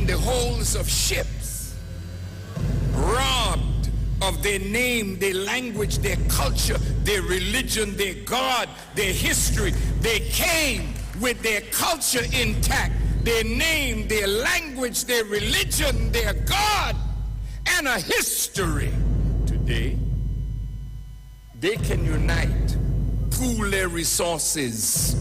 in the holds of ships, robbed of their name, their language, their culture, their religion, their God, their history. They came with their culture intact, their name, their language, their religion, their God, and a history. Today, they can unite, pool their resources,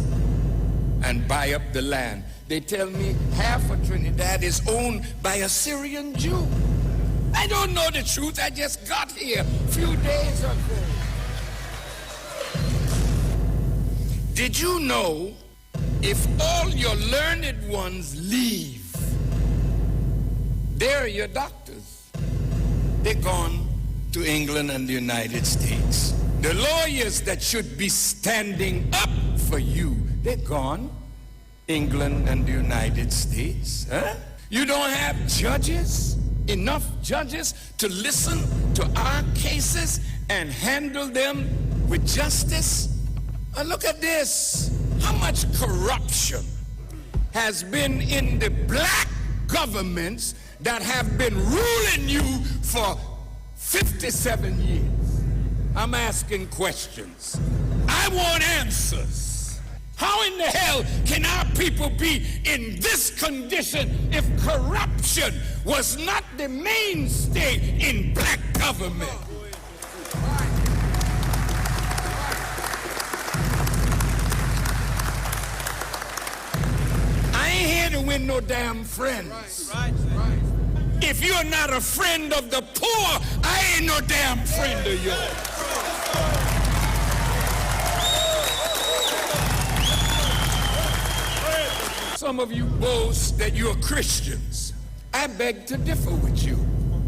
and buy up the land. They tell me half of Trinidad is owned by a Syrian Jew. I don't know the truth. I just got here a few days ago. Did you know if all your learned ones leave, they're your doctors. They're gone to England and the United States. The lawyers that should be standing up for you, they're gone. England and the United States. Huh? You don't have judges, enough judges to listen to our cases and handle them with justice? Look at this. How much corruption has been in the black governments that have been ruling you for 57 years? I'm asking questions. I want answers. How in the hell can our people be in this condition if corruption was not the mainstay in black government? I ain't here to win no damn friends. If you're not a friend of the poor, I ain't no damn friend of yours. Some of you boast that you're Christians. I beg to differ with you.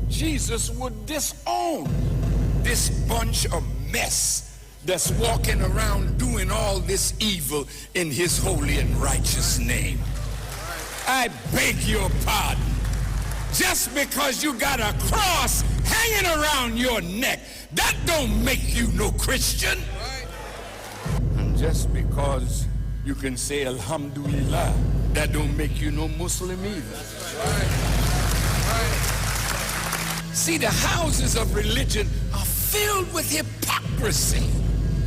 Jesus would disown this bunch of mess that's walking around doing all this evil in his holy and righteous name. I beg your pardon. Just because you got a cross hanging around your neck, that don't make you no Christian. And just because you can say Alhamdulillah, that don't make you no Muslim either. See, the houses of religion are filled with hypocrisy.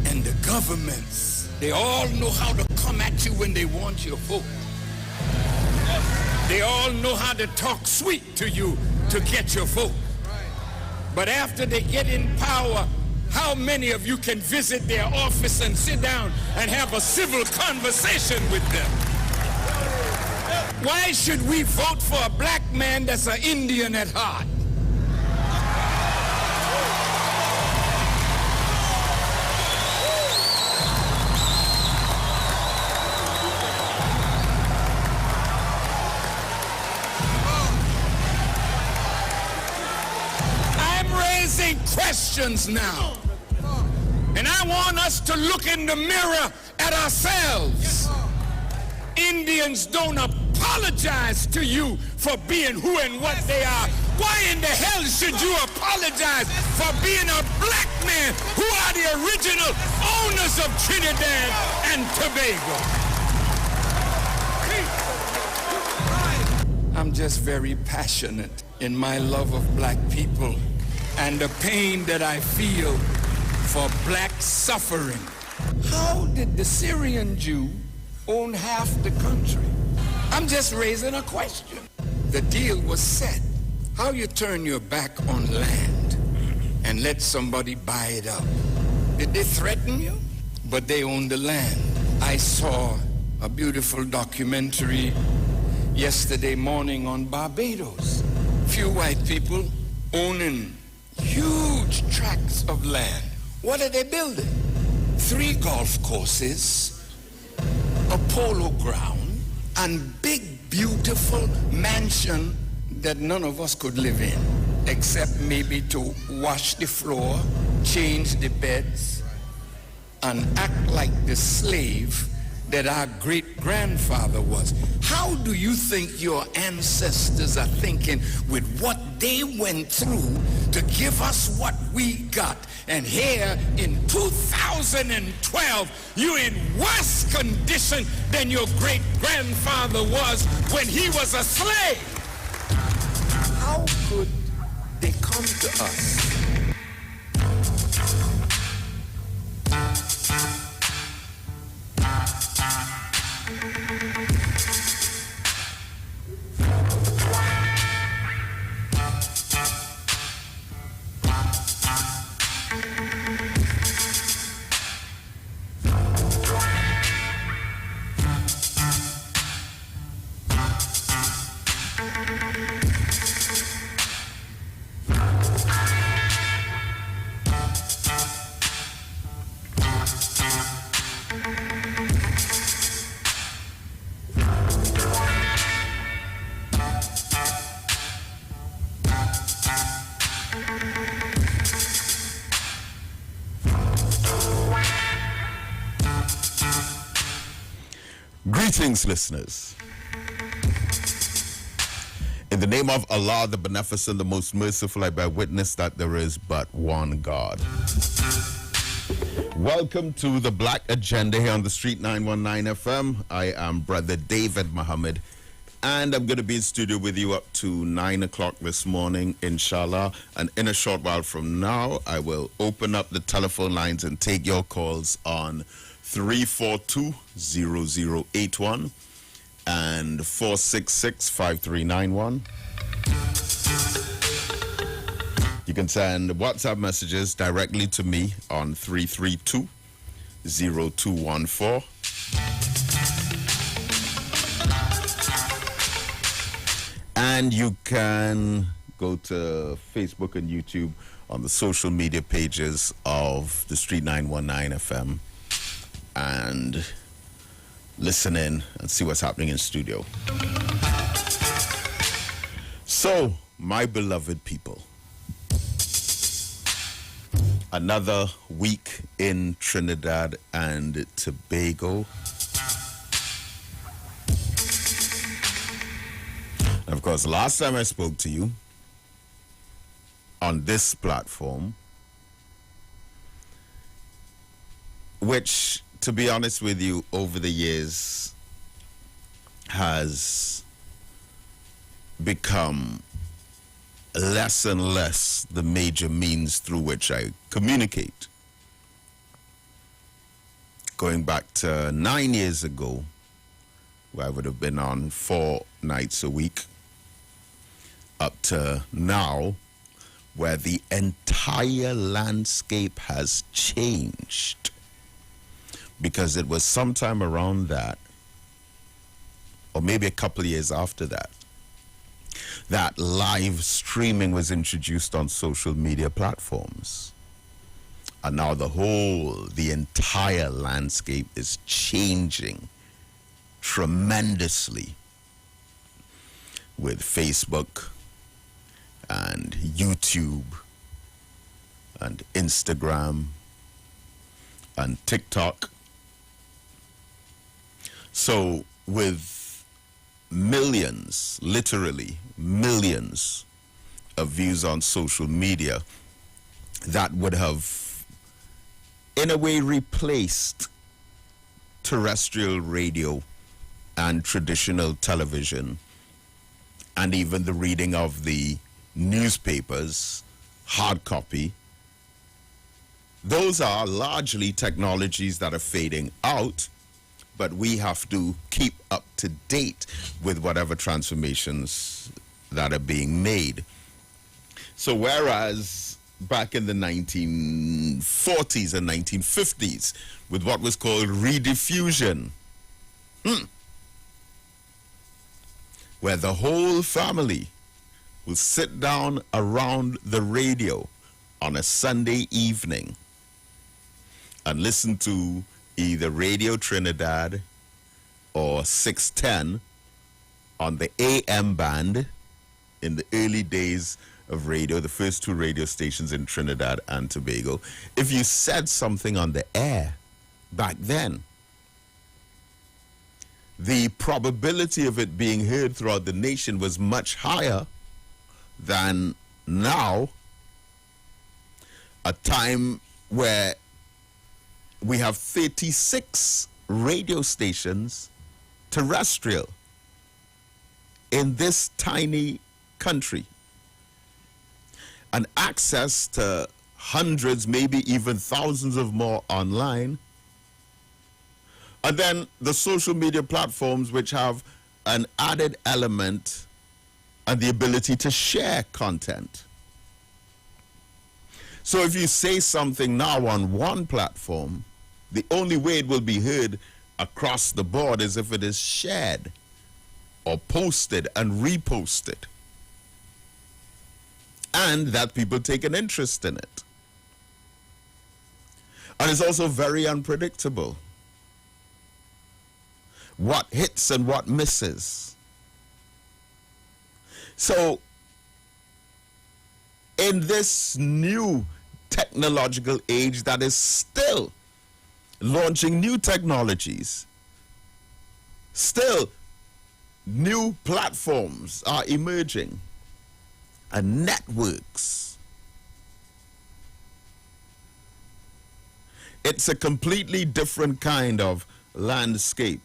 And the governments, they all know how to come at you when they want your vote. They all know how to talk sweet to you to get your vote. But after they get in power, how many of you can visit their office and sit down and have a civil conversation with them? Why should we vote for a black man that's an Indian at heart? I'm raising questions now. And I want us to look in the mirror at ourselves. Indians don't apologize to you for being who and what they are. Why in the hell should you apologize for being a black man who are the original owners of Trinidad and Tobago? I'm just very passionate in my love of black people and the pain that I feel for black suffering. How did the Syrian Jew own half the country? I'm just raising a question. The deal was set. How you turn your back on land and let somebody buy it up? Did they threaten you? But they own the land. I saw a beautiful documentary yesterday morning on Barbados. Few white people owning huge tracts of land. What are they building? 3 golf courses, a polo ground, and big, beautiful mansion that none of us could live in, except maybe to wash the floor, change the beds, and act like the slave that our great-grandfather was. How do you think your ancestors are thinking with what they went through to give us what we got? And here in 2012, you're in worse condition than your great-grandfather was when he was a slave. how could they come to us? Greetings, listeners. In the name of Allah, the Beneficent, the Most Merciful, I bear witness that there is but one God. Welcome to the Black Agenda here on the Street 919 FM. I am Brother David Muhammad, and I'm going to be in studio with you up to 9 o'clock this morning, inshallah. And in a short while from now, I will open up the telephone lines and take your calls on 342-0081 and 466-5391. You can send WhatsApp messages directly to me on 332-0214. And you can go to Facebook and YouTube on the social media pages of the Street 919 FM and listen in and see what's happening in studio. So, my beloved people, another week in Trinidad and Tobago. And of course, last time I spoke to you on this platform, which, to be honest with you, over the years has become less and less the major means through which I communicate. Going back to 9 years ago, where I would have been on 4 nights a week, up to now, where the entire landscape has changed. Because it was sometime around that, or maybe a couple of years after that, that live streaming was introduced on social media platforms. And now the entire landscape is changing tremendously with Facebook and YouTube and Instagram and TikTok. So with millions, literally millions of views on social media, that would have in a way replaced terrestrial radio and traditional television and even the reading of the newspapers, hard copy. Those are largely technologies that are fading out, but we have to keep up to date with whatever transformations that are being made. So whereas back in the 1940s and 1950s, with what was called rediffusion, where the whole family will sit down around the radio on a Sunday evening and listen to either Radio Trinidad or 610 on the AM band in the early days of radio, the first 2 radio stations in Trinidad and Tobago. If you said something on the air back then, the probability of it being heard throughout the nation was much higher than now, a time where we have 36 radio stations terrestrial in this tiny country. and access to hundreds, maybe even thousands of more online. And then the social media platforms, which have an added element and the ability to share content. So if you say something now on one platform, the only way it will be heard across the board is if it is shared or posted and reposted, and that people take an interest in it. And it's also very unpredictable. What hits and what misses. So, in this new technological age that is still launching new technologies, still new platforms are emerging and networks. It's a completely different kind of landscape.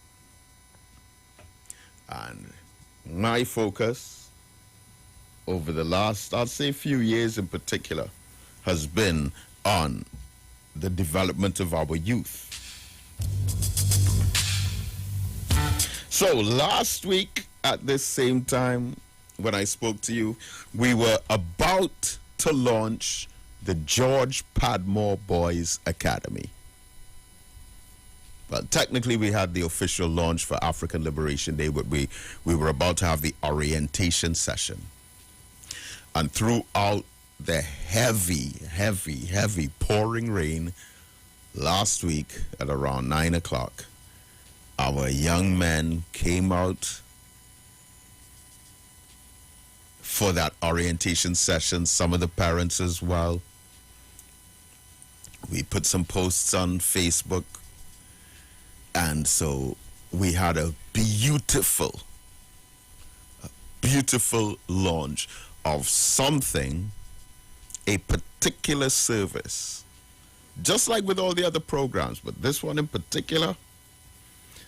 And my focus over the last, I'd say, few years in particular, has been on the development of our youth. So last week at this same time when I spoke to you, we were about to launch the George Padmore Boys Academy. Well, technically we had the official launch for African Liberation Day, but we were about to have the orientation session. And throughout the heavy pouring rain last week at around 9 o'clock, our young men came out for that orientation session, some of the parents as well. We put some posts on Facebook, and so we had a beautiful launch of something, a particular service, just like with all the other programs, but this one in particular,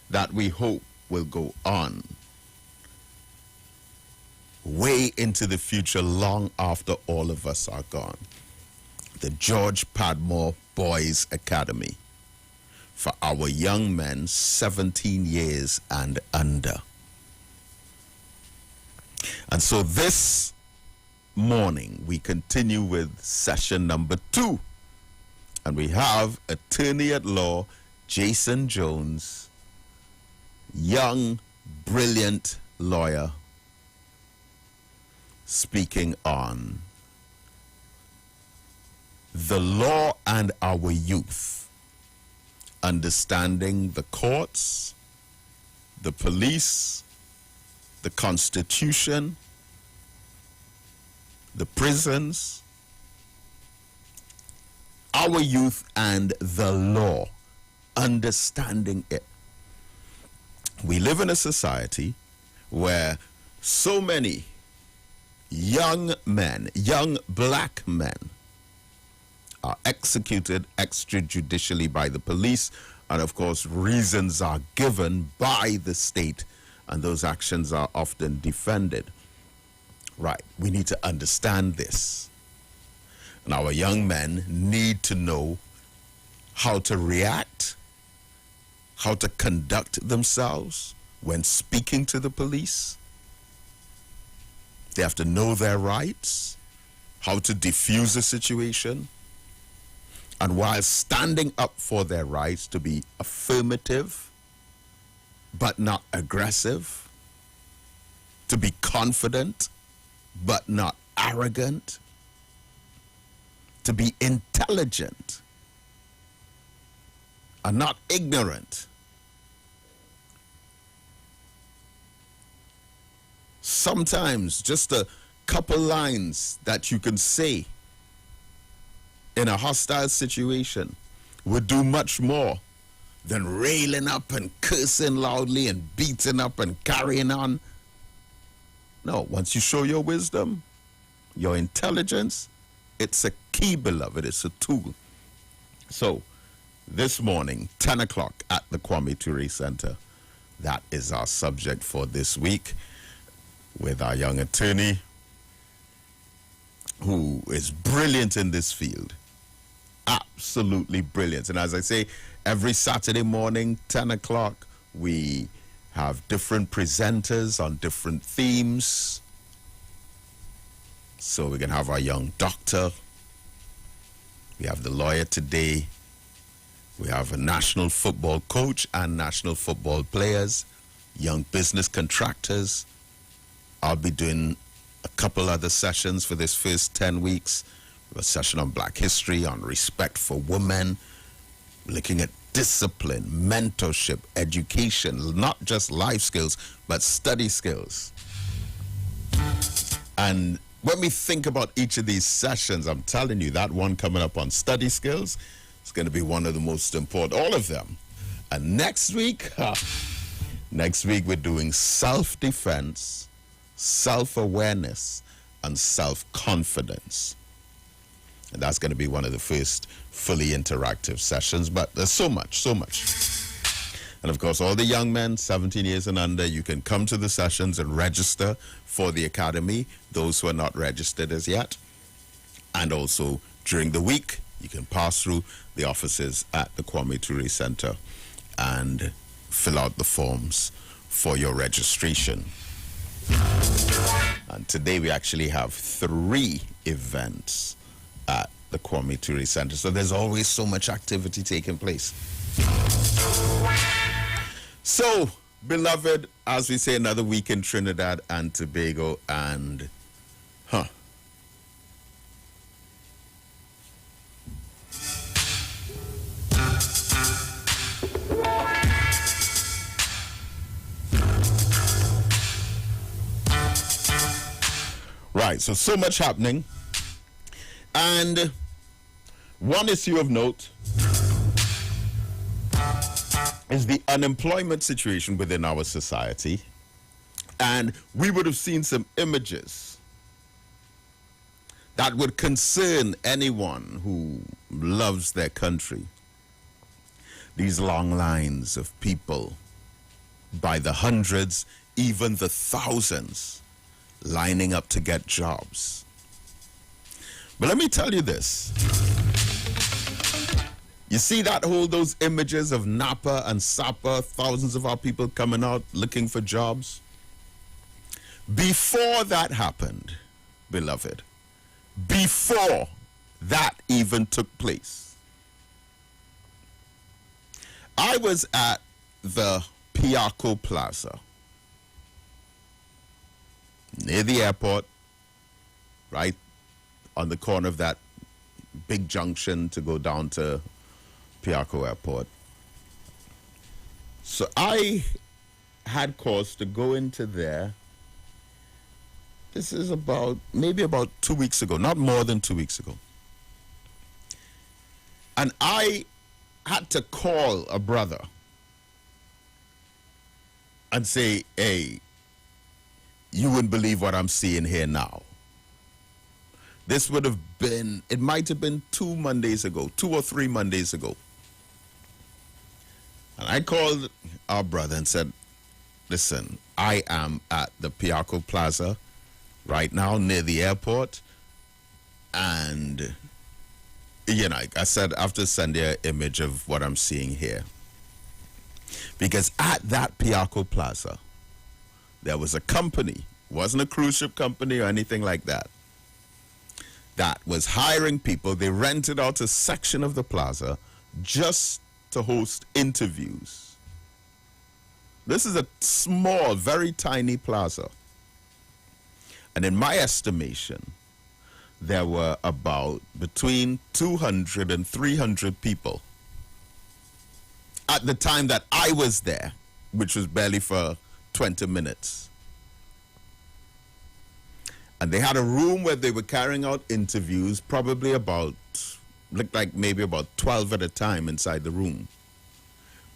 that we hope will go on way into the future, long after all of us are gone. The George Padmore Boys Academy for our young men 17 years and under. And so this morning we continue with session number 2, and we have attorney at law Jason Jones, young, brilliant lawyer, speaking on the law and our youth, understanding the courts, the police, the Constitution, the prisons, our youth and the law, understanding it. We live in a society where so many young men, young black men, are executed extrajudicially by the police, and of course reasons are given by the state, and those actions are often defended. Right, we need to understand this, and our young men need to know how to react, how to conduct themselves when speaking to the police. They have to know their rights, how to defuse a situation, and while standing up for their rights, to be affirmative but not aggressive, to be confident but not arrogant, to be intelligent and not ignorant. Sometimes just a couple lines that you can say in a hostile situation would do much more than railing up and cursing loudly and beating up and carrying on. No, once you show your wisdom, your intelligence, it's a key, beloved. It's a tool. So, this morning, 10 o'clock at the Kwame Ture Center, that is our subject for this week, with our young attorney, who is brilliant in this field. Absolutely brilliant. And as I say, every Saturday morning, 10 o'clock, we have different presenters on different themes. So we can have our young doctor. We have the lawyer today. We have a national football coach and national football players, young business contractors. I'll be doing a couple other sessions for this first 10 weeks. A session on Black history, on respect for women, looking at discipline, mentorship, education, not just life skills, but study skills. And when we think about each of these sessions, I'm telling you, that one coming up on study skills is going to be one of the most important, all of them. And next week we're doing self-defense, self-awareness, and self-confidence. And that's going to be one of the first fully interactive sessions, but there's so much. And of course, all the young men, 17 years and under, you can come to the sessions and register for the academy, those who are not registered as yet. And also, during the week, you can pass through the offices at the Kwame Ture Center and fill out the forms for your registration. And today we actually have 3 events at the Kwame Ture Center. So there's always so much activity taking place. So, beloved, as we say, another week in Trinidad and Tobago, and right, so much happening. And one issue of note is the unemployment situation within our society. And we would have seen some images that would concern anyone who loves their country. These long lines of people, by the hundreds, even the thousands, lining up to get jobs. But let me tell you this. You see those images of Napa and Sapa, thousands of our people coming out looking for jobs? Before that happened, beloved, before that even took place, I was at the Piarco Plaza near the airport, right on the corner of that big junction to go down to Piarco Airport. So I had cause to go into there. This is maybe about 2 weeks ago, not more than 2 weeks ago. And I had to call a brother and say, hey, you wouldn't believe what I'm seeing here now. This would have been, it might have been 2 or 3 Mondays ago. And I called our brother and said, listen, I am at the Piarco Plaza right now near the airport. And, I said, I have to send you an image of what I'm seeing here. Because at that Piarco Plaza, there was a company, wasn't a cruise ship company or anything like that, that was hiring people. They rented out a section of the plaza just to host interviews. This is a small, very tiny plaza. And in my estimation, there were about between 200 and 300 people at the time that I was there, which was barely for 20 minutes. And they had a room where they were carrying out interviews, probably looked like maybe about 12 at a time inside the room.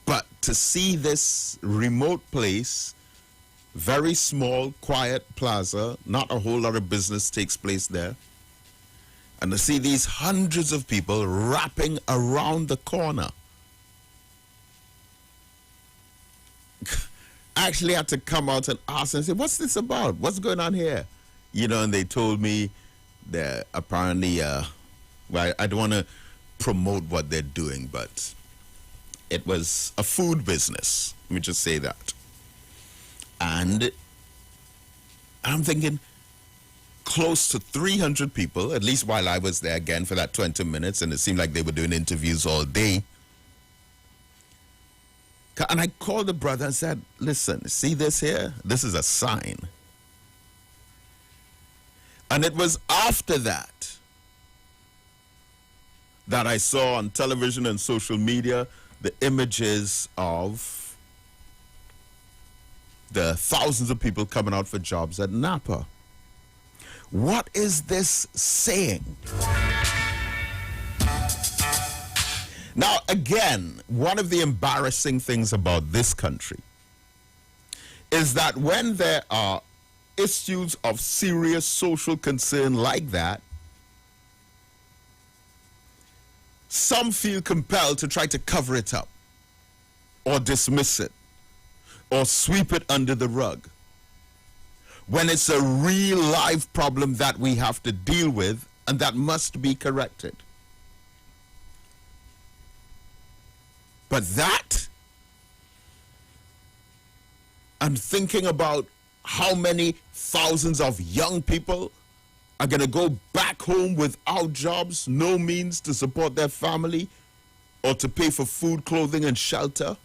But to see this remote place, very small, quiet plaza, not a whole lot of business takes place there, and to see these hundreds of people wrapping around the corner, I actually had to come out and ask and say, what's this about? What's going on here? And they told me They're apparently, well, I don't want to promote what they're doing, but it was a food business. Let me just say that. And I'm thinking close to 300 people, at least while I was there again for that 20 minutes, and it seemed like they were doing interviews all day. And I called the brother and said, listen, see this here? This is a sign. And it was after that that I saw on television and social media the images of the thousands of people coming out for jobs at Napa. What is this saying? Now, again, one of the embarrassing things about this country is that when there are issues of serious social concern like that, some feel compelled to try to cover it up or dismiss it or sweep it under the rug, when it's a real life problem that we have to deal with and that must be corrected. But that, I'm thinking about how many thousands of young people are going to go back home without jobs, no means to support their family or to pay for food, clothing, and shelter.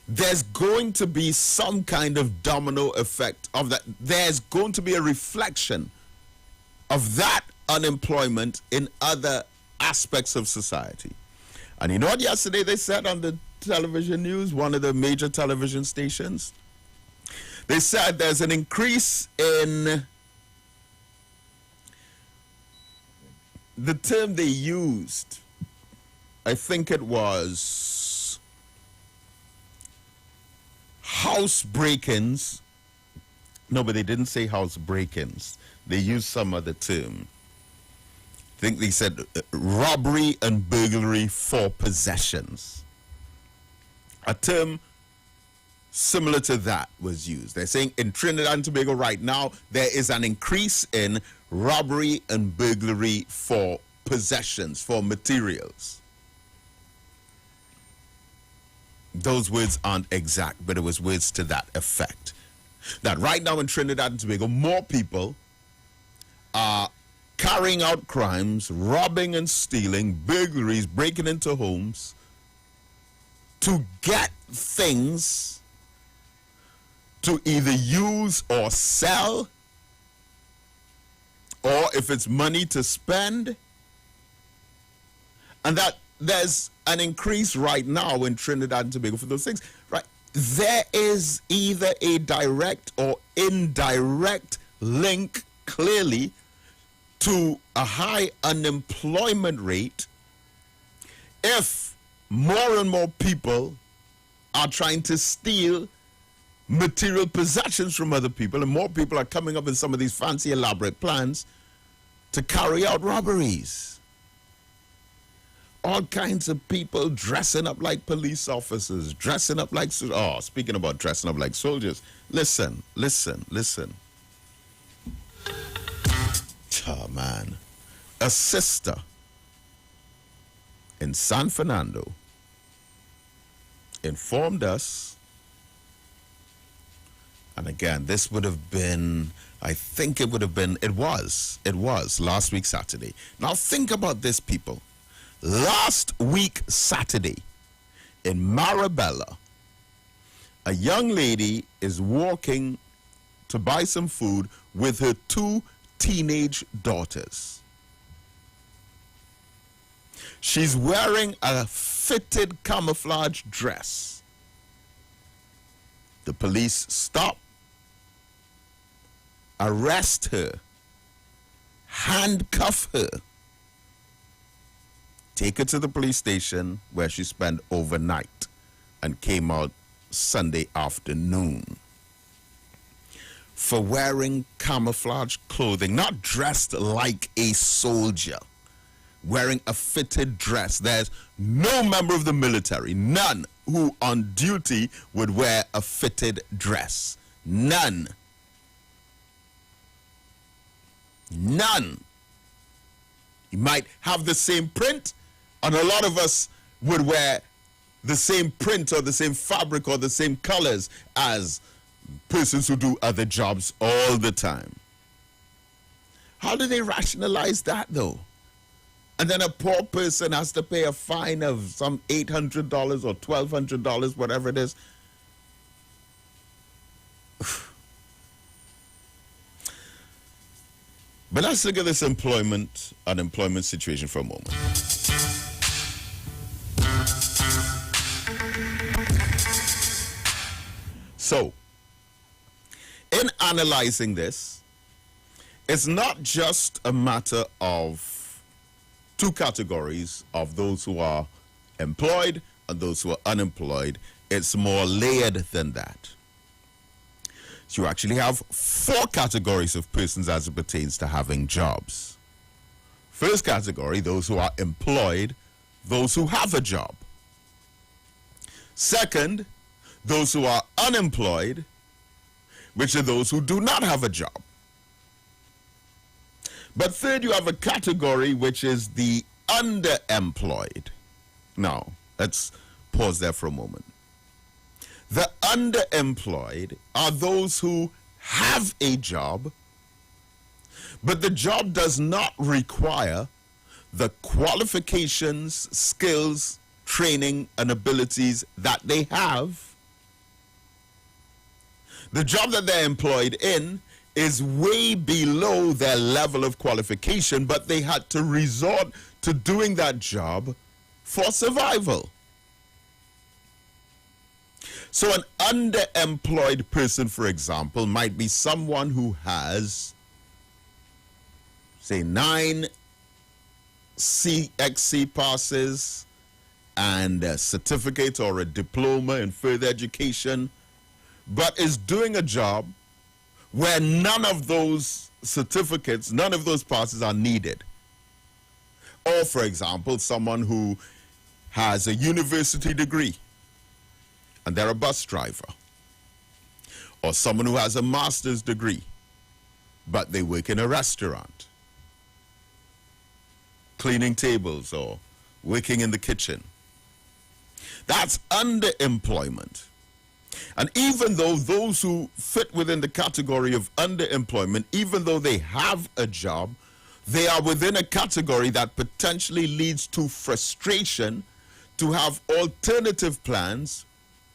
There's going to be some kind of domino effect of that. There's going to be a reflection of that unemployment in other aspects of society. And you know what yesterday they said on the television news, one of the major television stations? They said there's an increase in the term they used. I think it was house break-ins. No, but they didn't say house break-ins. They used some other term. I think they said robbery and burglary for possessions. A term similar to that was used. They're saying in Trinidad and Tobago right now, there is an increase in robbery and burglary for possessions, for materials. Those words aren't exact, but it was words to that effect. That right now in Trinidad and Tobago, more people are carrying out crimes, robbing and stealing, burglaries, breaking into homes to get things to either use or sell, or if it's money to spend. And that there's an increase right now in Trinidad and Tobago for those things, right? There is either a direct or indirect link, clearly, to a high unemployment rate if more and more people are trying to steal material possessions from other people, and more people are coming up with some of these fancy elaborate plans to carry out robberies. All kinds of people dressing up like police officers, dressing up like, oh, speaking about dressing up like soldiers, listen. Oh, man. A sister in San Fernando informed us, and again, this would have been, I think it was last week Saturday. Now think about this, people. Last week Saturday in Marabella, a young lady is walking to buy some food with her two teenage daughters. She's wearing a fitted camouflage dress. The police stop, arrest her, handcuff her, take her to the police station where she spent overnight and came out Sunday afternoon for wearing camouflage clothing, not dressed like a soldier, wearing a fitted dress. There's no member of the military, none, who on duty would wear a fitted dress. None. None. You might have the same print, and a lot of us would wear the same print or the same fabric or the same colors as persons who do other jobs all the time. How do they rationalize that, though? And then a poor person has to pay a fine of some $800 or $1,200, whatever it is. But let's look at this unemployment situation for a moment. So, in analyzing this, it's not just a matter of two categories of those who are employed and those who are unemployed. It's more layered than that. So you actually have four categories of persons as it pertains to having jobs. First category, those who are employed, those who have a job. Second, those who are unemployed, which are those who do not have a job. But third, you have a category which is the underemployed. Now, let's pause there for a moment. The underemployed are those who have a job, but the job does not require the qualifications, skills, training, and abilities that they have. The job that they're employed in is way below their level of qualification, but they had to resort to doing that job for survival. So an underemployed person, for example, might be someone who has, say, 9 CXC passes and a certificate or a diploma in further education, but is doing a job where none of those certificates, none of those passes are needed. Or, for example, someone who has a university degree and they're a bus driver. Or someone who has a master's degree, but they work in a restaurant, cleaning tables or working in the kitchen. That's underemployment. And even though those who fit within the category of underemployment, even though they have a job, they are within a category that potentially leads to frustration to have alternative plans,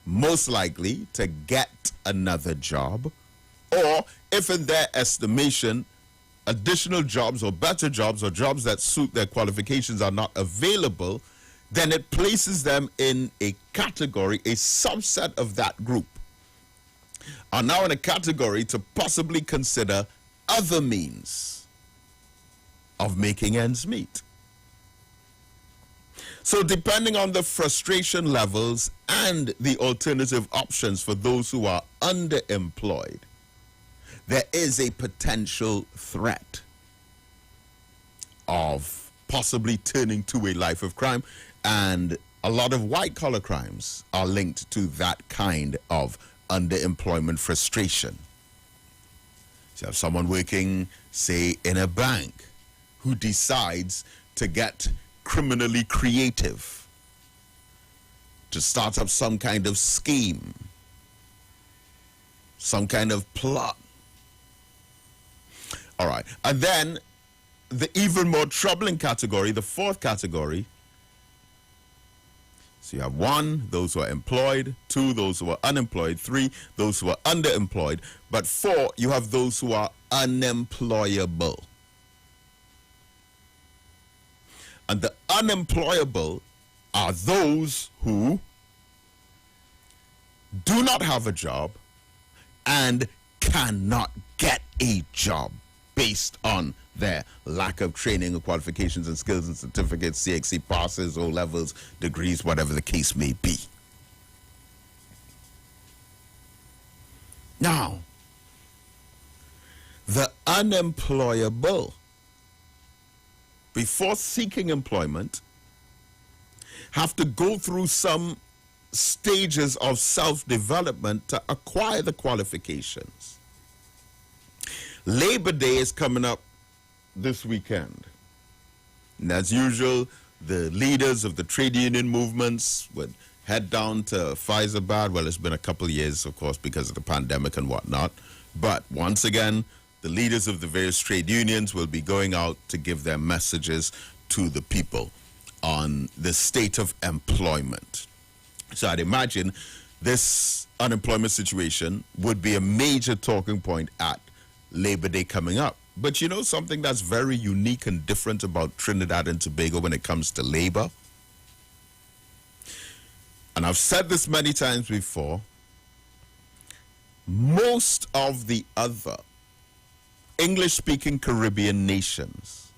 most likely to get another job, or if in their estimation, additional jobs or better jobs or jobs that suit their qualifications are not available, then it places them in a category, a subset of that group, are now in a category to possibly consider other means of making ends meet. So depending on the frustration levels and the alternative options for those who are underemployed, there is a potential threat of possibly turning to a life of crime, and a lot of white-collar crimes are linked to that kind of underemployment frustration. So you have someone working, say, in a bank who decides to get criminally creative, to start up some kind of scheme, some kind of plot. All right. And then the even more troubling category, the fourth category. So you have 1, those who are employed, 2, those who are unemployed, 3, those who are underemployed, but 4, you have those who are unemployable. And the unemployable are those who do not have a job and cannot get a job based on their lack of training or qualifications and skills and certificates, CXC passes, O levels, degrees, whatever the case may be. Now, the unemployable, before seeking employment, have to go through some stages of self-development to acquire the qualifications. Labor Day is coming up this weekend. And as usual, the leaders of the trade union movements would head down to Fyzabad. Well, it's been a couple of years, of course, because of the pandemic and whatnot. But once again, the leaders of the various trade unions will be going out to give their messages to the people on the state of employment. So I'd imagine this unemployment situation would be a major talking point at Labor Day coming up. But you know something that's very unique and different about Trinidad and Tobago when it comes to labor? And I've said this many times before, most of the other English-speaking Caribbean nations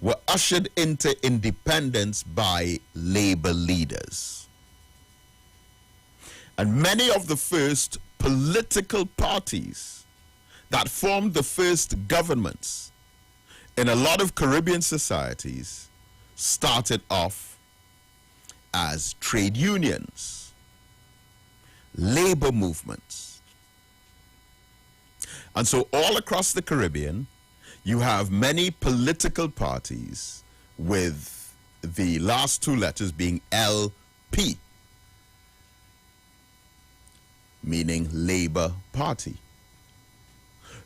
were ushered into independence by labor leaders. And many of the first political parties that formed the first governments in a lot of Caribbean societies started off as trade unions, labor movements. And so all across the Caribbean, you have many political parties with the last two letters being LP, meaning Labour Party.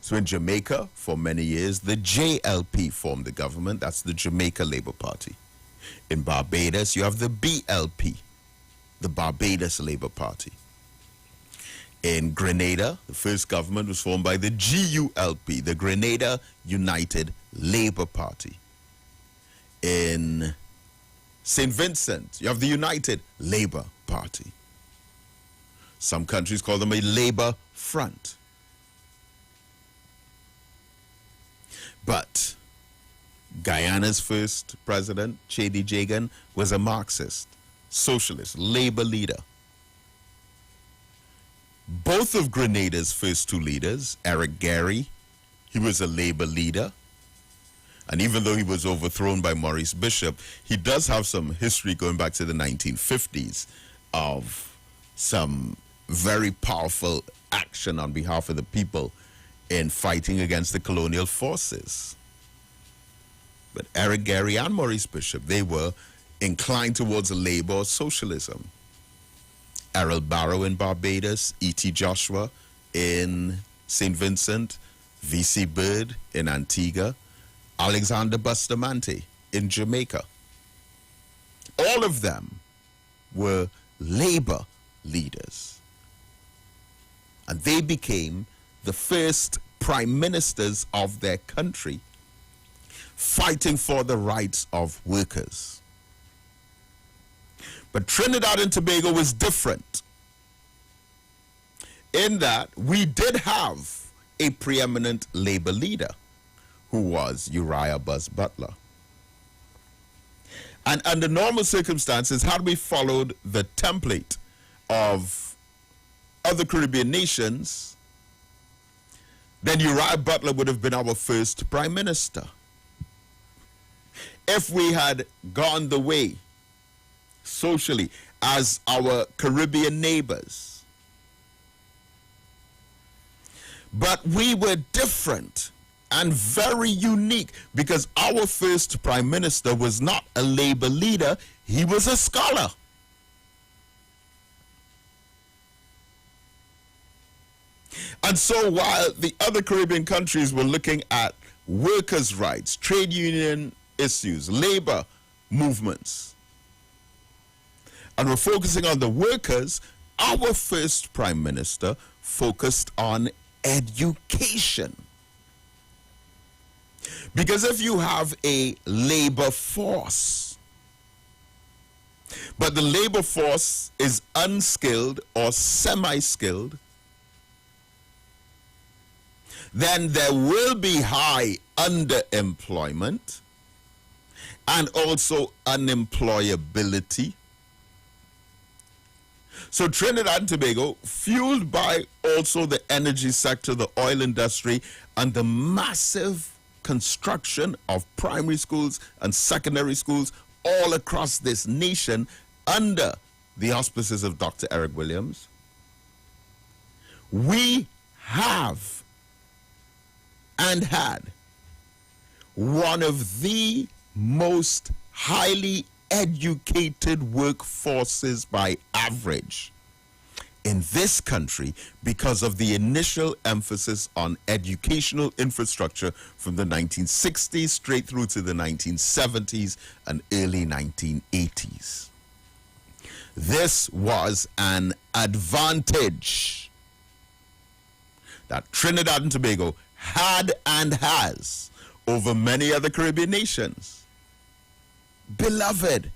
So in Jamaica, for many years, the JLP formed the government. That's the Jamaica Labour Party. In Barbados, you have the BLP, the Barbados Labour Party. In Grenada, the first government was formed by the GULP, the Grenada United Labour Party. In St. Vincent, you have the United Labour Party. Some countries call them a Labour Front. But Guyana's first president, Chedi Jagan, was a Marxist, socialist, labor leader. Both of Grenada's first two leaders, Eric Gary, he was a labor leader. And even though he was overthrown by Maurice Bishop, he does have some history going back to the 1950s of some very powerful action on behalf of the people in fighting against the colonial forces. But Eric Gary and Maurice Bishop, they were inclined towards labor or socialism. Errol Barrow in Barbados, E.T. Joshua in St. Vincent, V.C. Bird in Antigua, Alexander Bustamante in Jamaica. All of them were labor leaders. And they became the first prime ministers of their country, fighting for the rights of workers. But Trinidad and Tobago was different in that we did have a preeminent labor leader who was Uriah Buzz Butler. And under normal circumstances, had we followed the template of other Caribbean nations, then Uriah Butler would have been our first prime minister. If we had gone the way, socially, as our Caribbean neighbors. But we were different and very unique because our first prime minister was not a labor leader, he was a scholar. And so while the other Caribbean countries were looking at workers' rights, trade union issues, labor movements, and we're focusing on the workers, our first prime minister focused on education. Because if you have a labor force, but the labor force is unskilled or semi-skilled, then there will be high underemployment and also unemployability. So Trinidad and Tobago, fueled by also the energy sector, the oil industry, and the massive construction of primary schools and secondary schools all across this nation under the auspices of Dr. Eric Williams, we have and had one of the most highly educated workforces by average in this country because of the initial emphasis on educational infrastructure from the 1960s straight through to the 1970s and early 1980s. This was an advantage that Trinidad and Tobago had and has over many other Caribbean nations. Beloved,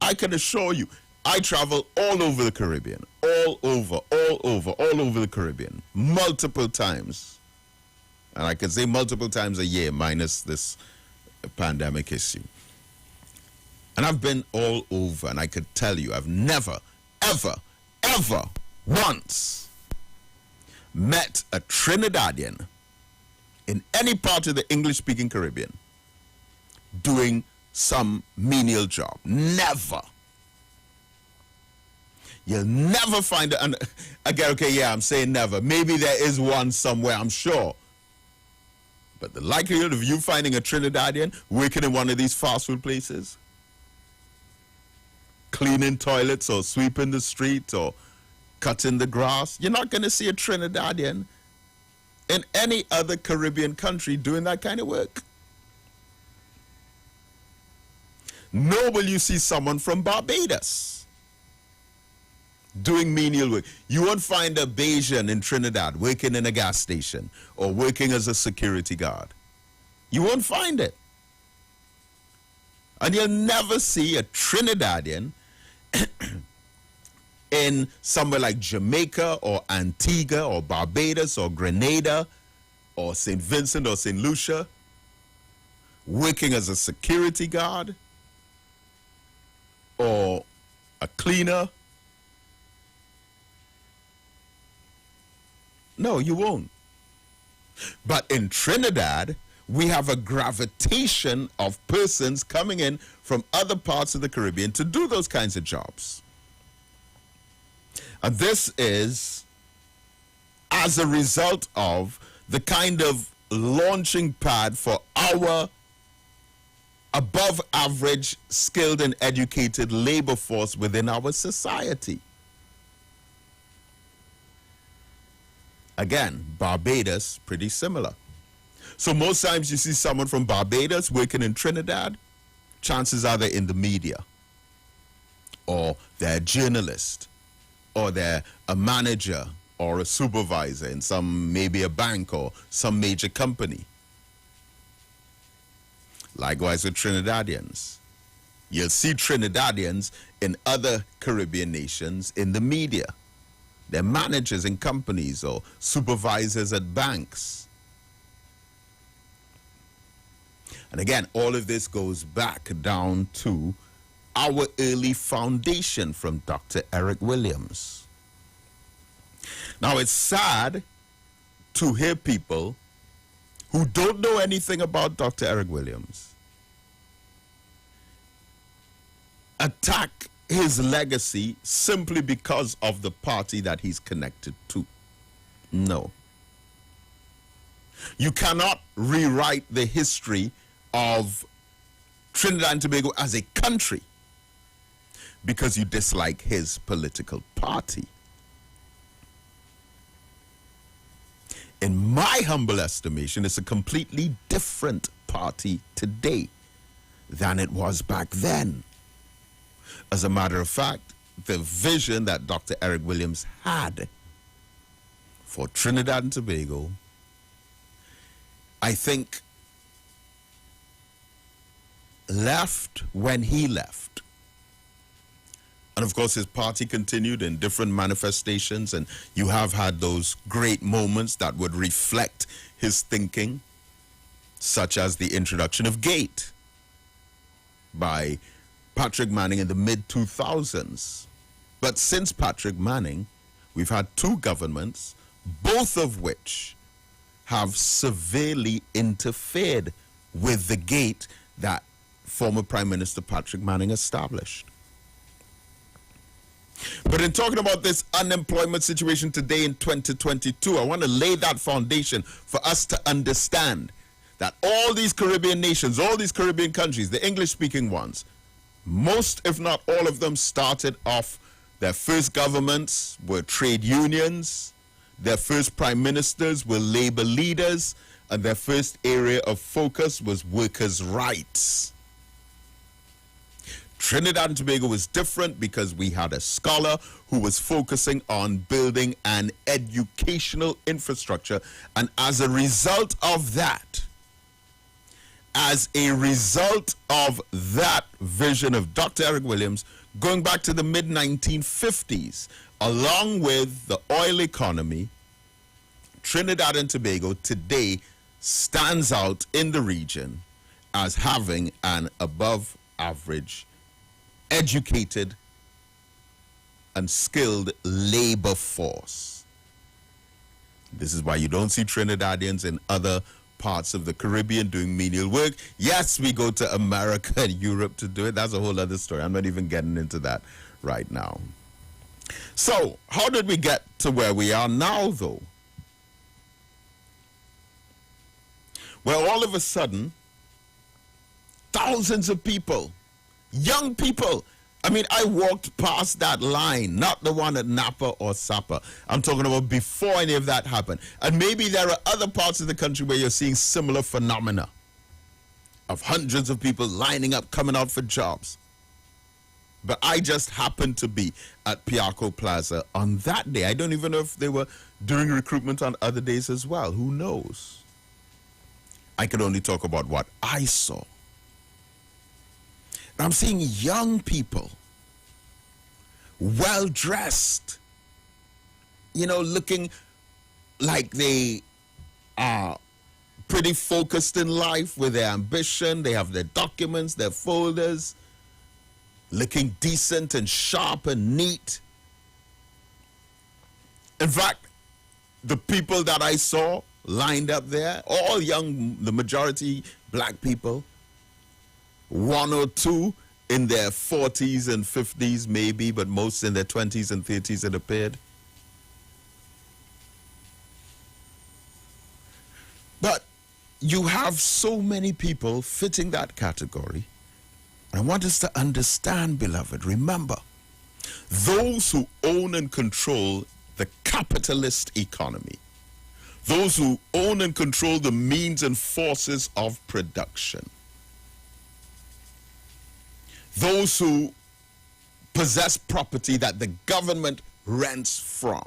I can assure you, I travel all over the Caribbean, all over the Caribbean, multiple times. And I can say multiple times a year, minus this pandemic issue. And I've been all over, and I could tell you, I've never, ever, ever once met a Trinidadian in any part of the English-speaking Caribbean doing some menial job. Never. You'll never find it. And again, okay, yeah, I'm saying never. Maybe there is one somewhere, I'm sure. But the likelihood of you finding a Trinidadian working in one of these fast food places, cleaning toilets or sweeping the street or cutting the grass, you're not going to see a Trinidadian in any other Caribbean country doing that kind of work. Nor will you see someone from Barbados doing menial work. You won't find a Bayesian in Trinidad working in a gas station or working as a security guard. You won't find it. And you'll never see a Trinidadian in somewhere like Jamaica or Antigua or Barbados or Grenada or St. Vincent or St. Lucia working as a security guard or a cleaner. No, you won't. But in Trinidad, we have a gravitation of persons coming in from other parts of the Caribbean to do those kinds of jobs. And this is as a result of the kind of launching pad for our above average skilled and educated labor force within our society. Again, Barbados, pretty similar. So most times you see someone from Barbados working in Trinidad, chances are they're in the media, or they're a journalist, or they're a manager or a supervisor in some, maybe a bank or some major company. Likewise with Trinidadians. You'll see Trinidadians in other Caribbean nations in the media. They're managers in companies or supervisors at banks. And again, all of this goes back down to our early foundation from Dr. Eric Williams. Now, it's sad to hear people who don't know anything about Dr. Eric Williams attack his legacy simply because of the party that he's connected to. No. You cannot rewrite the history of Trinidad and Tobago as a country because you dislike his political party. In my humble estimation, it's a completely different party today than it was back then. As a matter of fact, the vision that Dr. Eric Williams had for Trinidad and Tobago, I think, left when he left. And of course, his party continued in different manifestations, and you have had those great moments that would reflect his thinking, such as the introduction of GATE by Patrick Manning in the mid-2000s. But since Patrick Manning, we've had two governments, both of which have severely interfered with the GATE that former Prime Minister Patrick Manning established. But in talking about this unemployment situation today in 2022, I want to lay that foundation for us to understand that all these Caribbean nations, all these Caribbean countries, the English-speaking ones, most, if not all of them, started off, their first governments were trade unions, their first prime ministers were labor leaders, and their first area of focus was workers' rights. Trinidad and Tobago was different because we had a scholar who was focusing on building an educational infrastructure, and as a result of that vision of Dr. Eric Williams, going back to the mid-1950s, along with the oil economy, Trinidad and Tobago today stands out in the region as having an above-average, educated, and skilled labor force. This is why you don't see Trinidadians in other parts of the Caribbean doing menial work. Yes, we go to America and Europe to do it. That's a whole other story. I'm not even getting into that right now. So, how did we get to where we are now, though? Well, all of a sudden, thousands of people, young people, I mean, I walked past that line, not the one at Napa or Sapa. I'm talking about before any of that happened. And maybe there are other parts of the country where you're seeing similar phenomena of hundreds of people lining up, coming out for jobs. But I just happened to be at Piarco Plaza on that day. I don't even know if they were doing recruitment on other days as well. Who knows? I can only talk about what I saw. I'm seeing young people, well-dressed, looking like they are pretty focused in life with their ambition. They have their documents, their folders, looking decent and sharp and neat. In fact, the people that I saw lined up there, all young, the majority black people, one or two in their 40s and 50s maybe, but most in their 20s and 30s it appeared. But you have so many people fitting that category. I want us to understand, beloved, remember, those who own and control the capitalist economy, those who own and control the means and forces of production, those who possess property that the government rents from,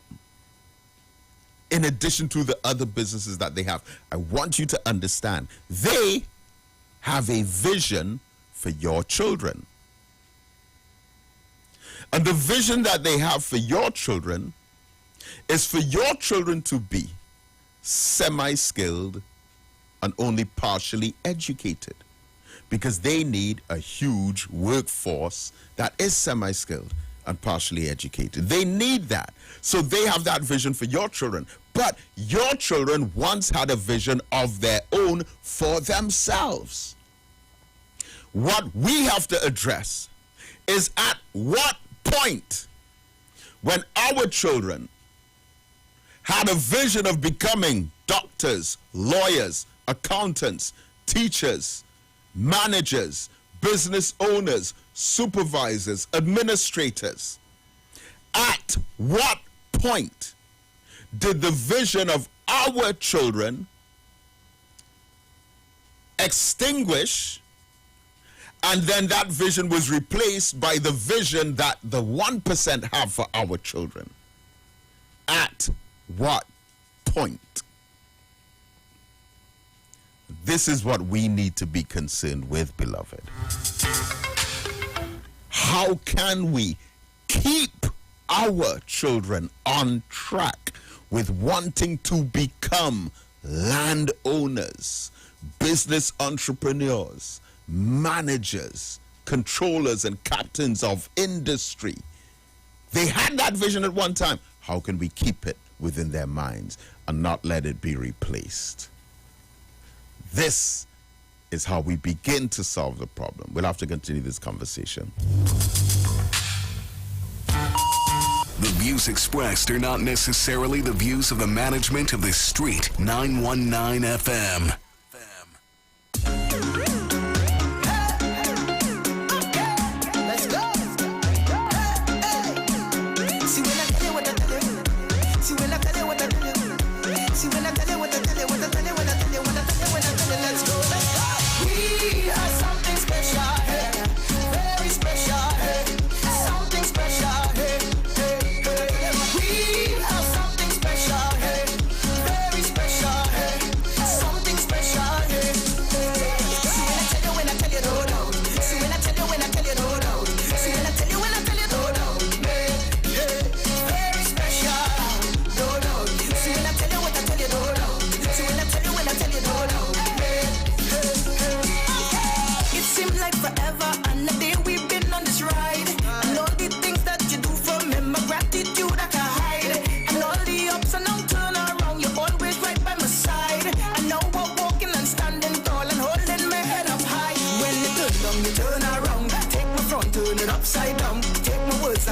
in addition to the other businesses that they have, I want you to understand, they have a vision for your children. And the vision that they have for your children is for your children to be semi-skilled and only partially educated, because they need a huge workforce that is semi-skilled and partially educated. They need that. So they have that vision for your children. But your children once had a vision of their own for themselves. What we have to address is at what point, when our children had a vision of becoming doctors, lawyers, accountants, teachers, managers, business owners, supervisors, administrators, at what point did the vision of our children extinguish, and then that vision was replaced by the vision that the 1% have for our children? At what point? This is what we need to be concerned with, beloved. How can we keep our children on track with wanting to become landowners, business entrepreneurs, managers, controllers, and captains of industry? They had that vision at one time. How can we keep it within their minds and not let it be replaced? This is how we begin to solve the problem. We'll have to continue this conversation. The views expressed are not necessarily the views of the management of the Street 919 FM.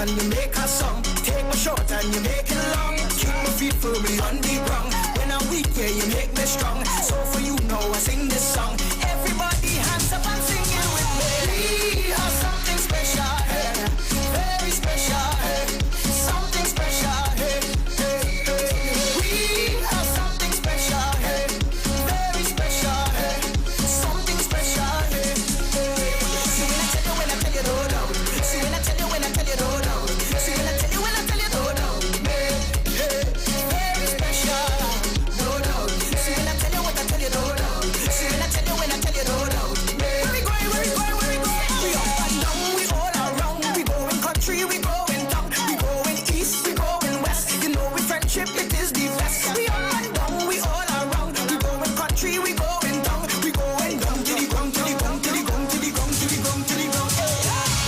and you make a song. Take my short and you make it long. Keep my feet firmly on the ground. When I'm weak, yeah, you make me strong. So for you now, I sing this song. Everybody hands up and sing it with me. We have something special, hey, very special, hey, something special, hey, hey, hey. We have something special, hey, very special, hey, something special, hey, hey. See when I tell you, when I tell you, no doubt. See when I tell you, when I tell you, no doubt. See when I tell you, when I tell you, no doubt. Hey, hey, very special, no doubt. See when I tell you, what I tell you, no doubt. See when I tell you, when I tell you, no doubt. Where we going, where we going, where we going? We up and down, we all around. We going country, we going down. We going east, we going west. You know we friendship, it is the best. We up and down, we all around. We going country, we going down. We going down to the ground, to the ground, to the ground, to the ground, to the ground, to the ground.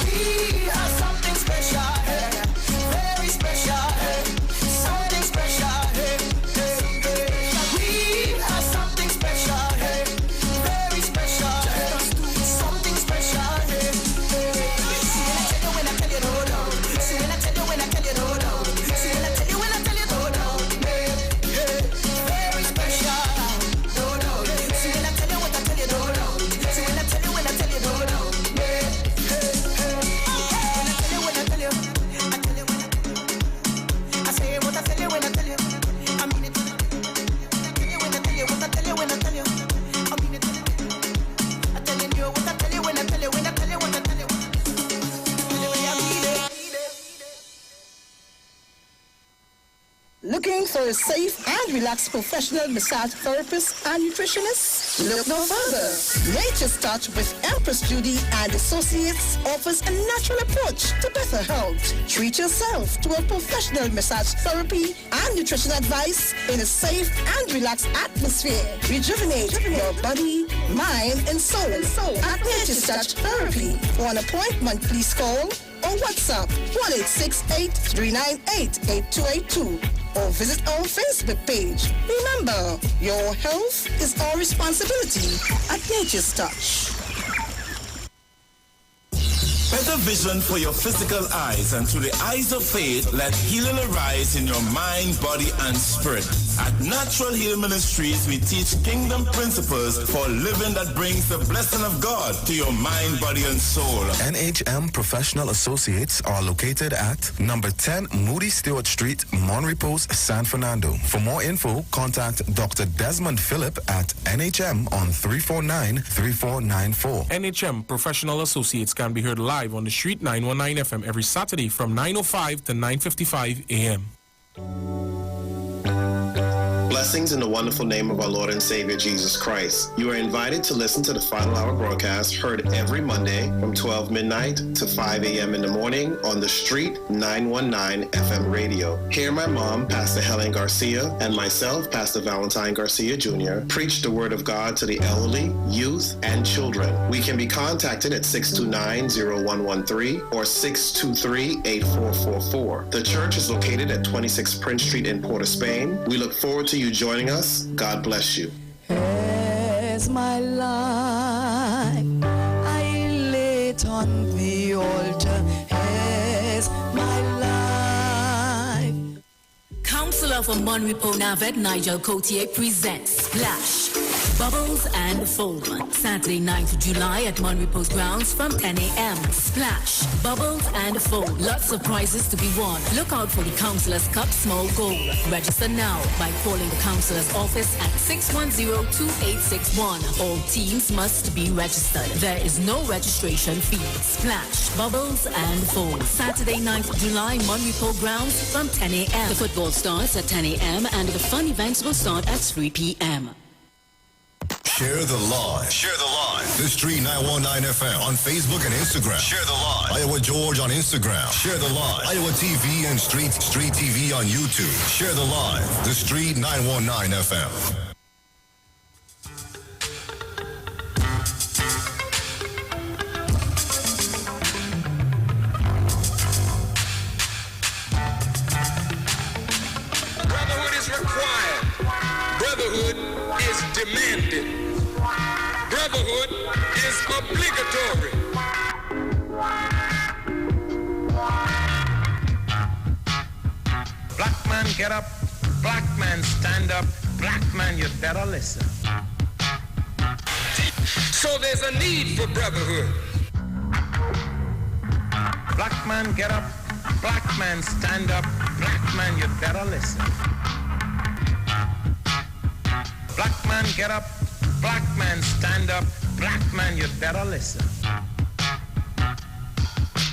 We have something special, hey, very special, hey, something special, hey, hey, hey. We have something special, hey, very special, hey, something special, hey, hey. See when I tell you, when I tell you, no doubt. See when I tell you, when I tell you, no doubt. See when I tell you, when I tell you, no doubt. Hey, hey, very special, no doubt. See when I tell you, what I tell you, no doubt. See when I tell you, when I tell you, no doubt. Hey, hey, hey. When I tell you, when I tell you, I tell you, when I tell you. I say what I tell you, when I tell you. I mean it. I tell you, when I tell you, what I tell you, when I tell you. I mean it. I telling you what I tell you, when I tell you, when I tell you, what I tell you. Tell you when I mean it. Looking for a safe and relaxed professional massage therapist and nutritionist? Look no further. Nature's Touch with Empress Judy and Associates offers a natural approach to better health. Treat yourself to a professional massage therapy and nutrition advice in a safe and relaxed atmosphere. Rejuvenate your body, mind, and soul at Nature's Touch Therapy. For an appointment, please call or WhatsApp 1-868-398-8282 or visit our Facebook page. Remember, your health is our responsibility at Nature's Touch. Better vision for your physical eyes, and through the eyes of faith, let healing arise in your mind, body, and spirit. At Natural Heal Ministries, we teach kingdom principles for living that brings the blessing of God to your mind, body, and soul. NHM Professional Associates are located at number 10 Moody Stewart Street, Monrepos, San Fernando. For more info, contact Dr. Desmond Phillip at NHM on 349-3494. NHM Professional Associates can be heard live on the Street 919 FM every Saturday from 9:05 to 9:55 a.m. Blessings in the wonderful name of our Lord and Savior Jesus Christ. You are invited to listen to the Final Hour broadcast heard every Monday from 12 midnight to 5 a.m. in the morning on the Street 919 FM radio. Hear my mom, Pastor Helen Garcia, and myself, Pastor Valentine Garcia Jr., preach the Word of God to the elderly, youth, and children. We can be contacted at 629-0113 or 623-8444. The church is located at 26 Prince Street in Port of Spain. We look forward to you joining us. God bless you. As my life I lay it on the altar, as my life. Counselor for Monrepo Navet, Nigel Cotier presents Splash, Bubbles and Foam. Saturday, 9th July at Monrepo's grounds from 10 a.m. Splash, Bubbles and Foam. Lots of prizes to be won. Look out for the Counselor's Cup Small Goal. Register now by calling the Counselor's office at 610-2861. All teams must be registered. There is no registration fee. Splash, Bubbles and Foam. Saturday, 9th July, Monrepo grounds from 10 a.m. The football starts at 10 a.m. and the fun events will start at 3 p.m. Share the live. Share the live. The Street 919 FM on Facebook and Instagram. Share the live. Iowa George on Instagram. Share the live. Iowa TV and Street TV on YouTube. Share the live. The Street 919 FM. Brotherhood is required. Brotherhood is demanded. Brotherhood is obligatory. get up. Black man, stand up. Black man, you better listen. So there's a need for brotherhood. Black man, get up. Black man, stand up. Black man, you better listen. Black man, get up. Black man, stand up. Black man, you better listen.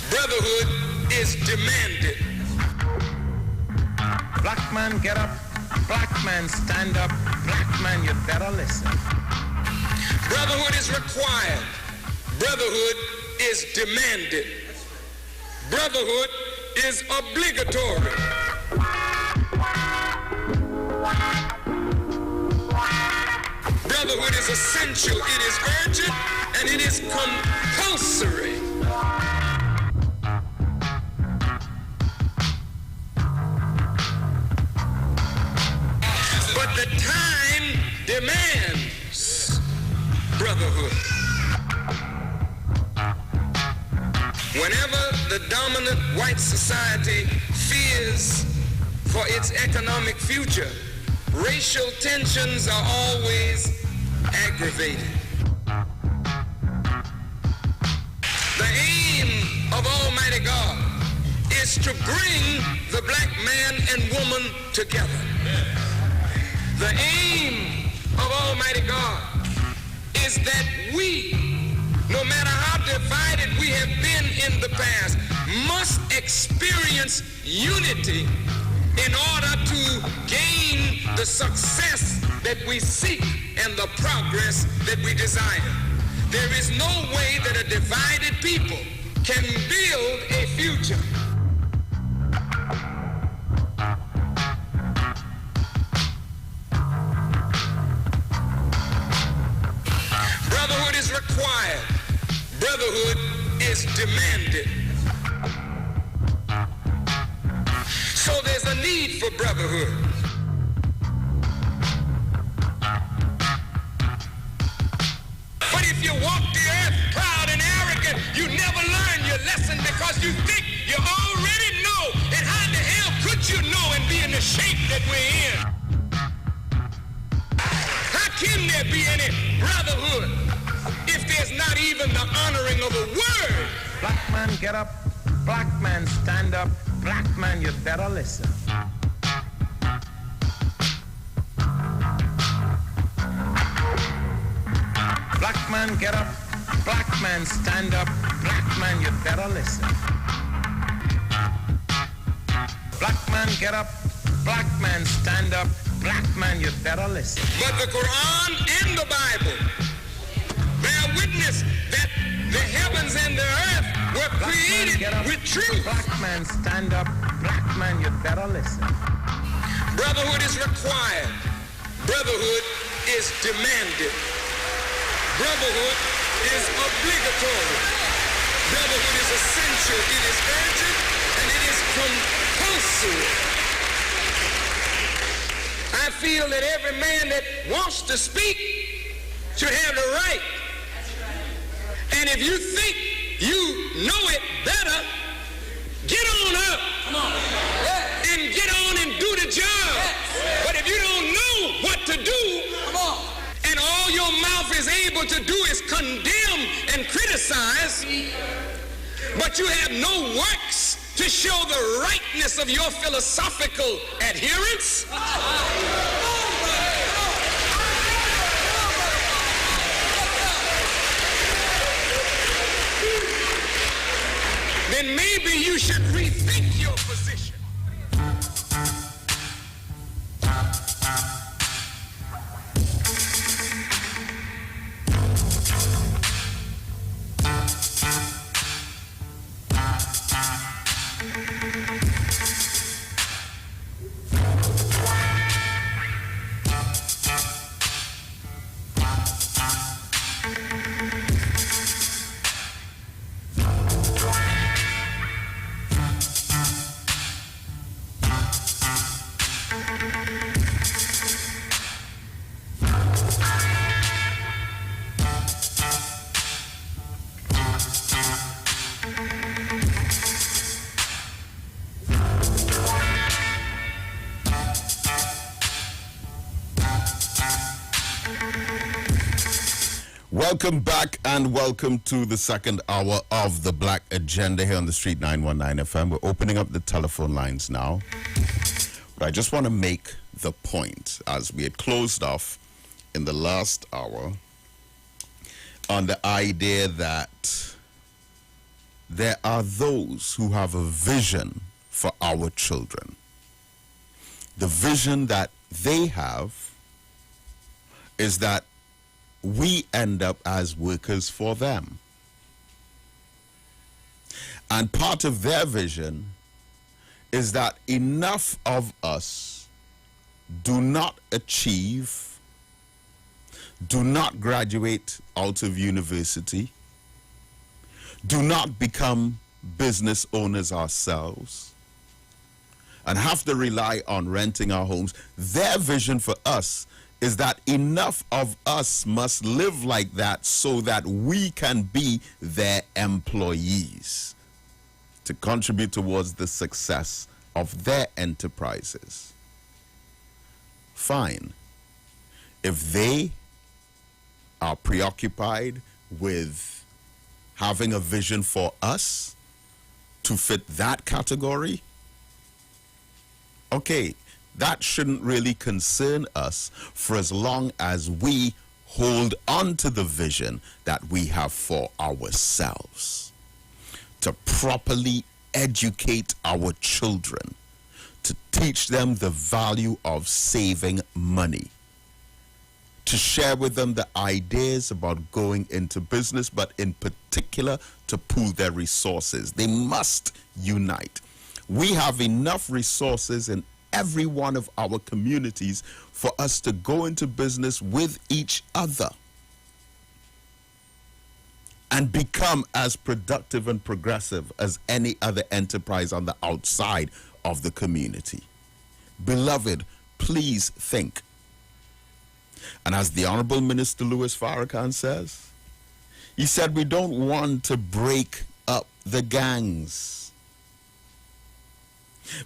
Brotherhood is demanded. Black man, get up. Black man, stand up. Black man, you better listen. Brotherhood is required. Brotherhood is demanded. Brotherhood is obligatory. Brotherhood is essential, it is urgent, and it is compulsory. But the time demands brotherhood. Whenever the dominant white society fears for its economic future, racial tensions are always aggravated. The aim of Almighty God is to bring the black man and woman together. The aim of Almighty God is that we, no matter how divided we have been in the past, must experience unity in order to gain the success that we seek and the progress that we desire. There is no way that a divided people can build a future. Brotherhood is required. Brotherhood is demanded. So there's a need for brotherhood. But if you walk the earth proud and arrogant, you never learn your lesson because you think you already know. And how the hell could you know and be in the shape that we're in? How can there be any brotherhood if there's not even the honoring of a word? Black man, get up. Black man, stand up. Black man, you better listen. Black man, get up. Black man, stand up. Black man, you better listen. Black man, get up. Black man, stand up. Black man, you better listen. But the Quran and the Bible bear witness that the heavens and the earth were created with truth. Black man, stand up. Black man, you better listen. Brotherhood is required. Brotherhood is demanded. Brotherhood is obligatory. Brotherhood is essential. It is urgent and it is compulsory. I feel that every man that wants to speak should have the right. And if you think you know it better, get on up. Come on. And get on and do the job. But if you don't know what to do, come on, and all your mouth is able to do is condemn and criticize, but you have no works to show the rightness of your philosophical adherence, then maybe you should rethink your position. Welcome back and welcome to the second hour of the Black Agenda here on the Street 919 FM. We're opening up the telephone lines now. But I just want to make the point, as we had closed off in the last hour, on the idea that there are those who have a vision for our children. The vision that they have is that we end up as workers for them. And part of their vision is that enough of us do not achieve, do not graduate out of university, do not become business owners ourselves, and have to rely on renting our homes. Their vision for us is that enough of us must live like that so that we can be their employees to contribute towards the success of their enterprises. Fine. If they are preoccupied with having a vision for us to fit that category, okay, that shouldn't really concern us for as long as we hold on to the vision that we have for ourselves. To properly educate our children, to teach them the value of saving money, to share with them the ideas about going into business, but in particular to pool their resources. They must unite. We have enough resources in every one of our communities for us to go into business with each other and become as productive and progressive as any other enterprise on the outside of the community. Beloved, please think. And as the Honorable Minister Louis Farrakhan says, he said we don't want to break up the gangs,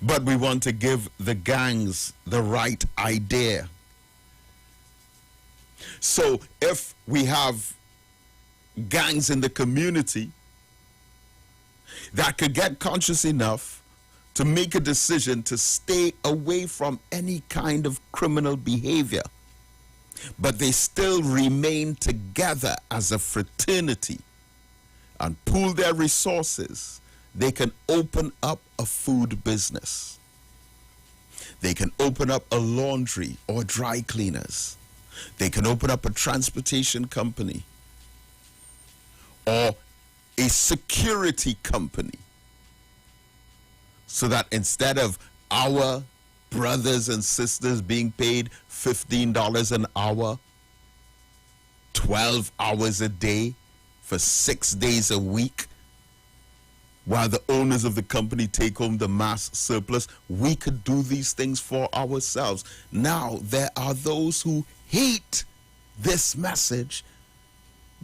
but we want to give the gangs the right idea. So if we have gangs in the community that could get conscious enough to make a decision to stay away from any kind of criminal behavior, but they still remain together as a fraternity and pool their resources, they can open up a food business. They can open up a laundry or dry cleaners. They can open up a transportation company or a security company, so that instead of our brothers and sisters being paid $15 an hour, 12 hours a day for 6 days a week, while the owners of the company take home the mass surplus, we could do these things for ourselves. Now, there are those who hate this message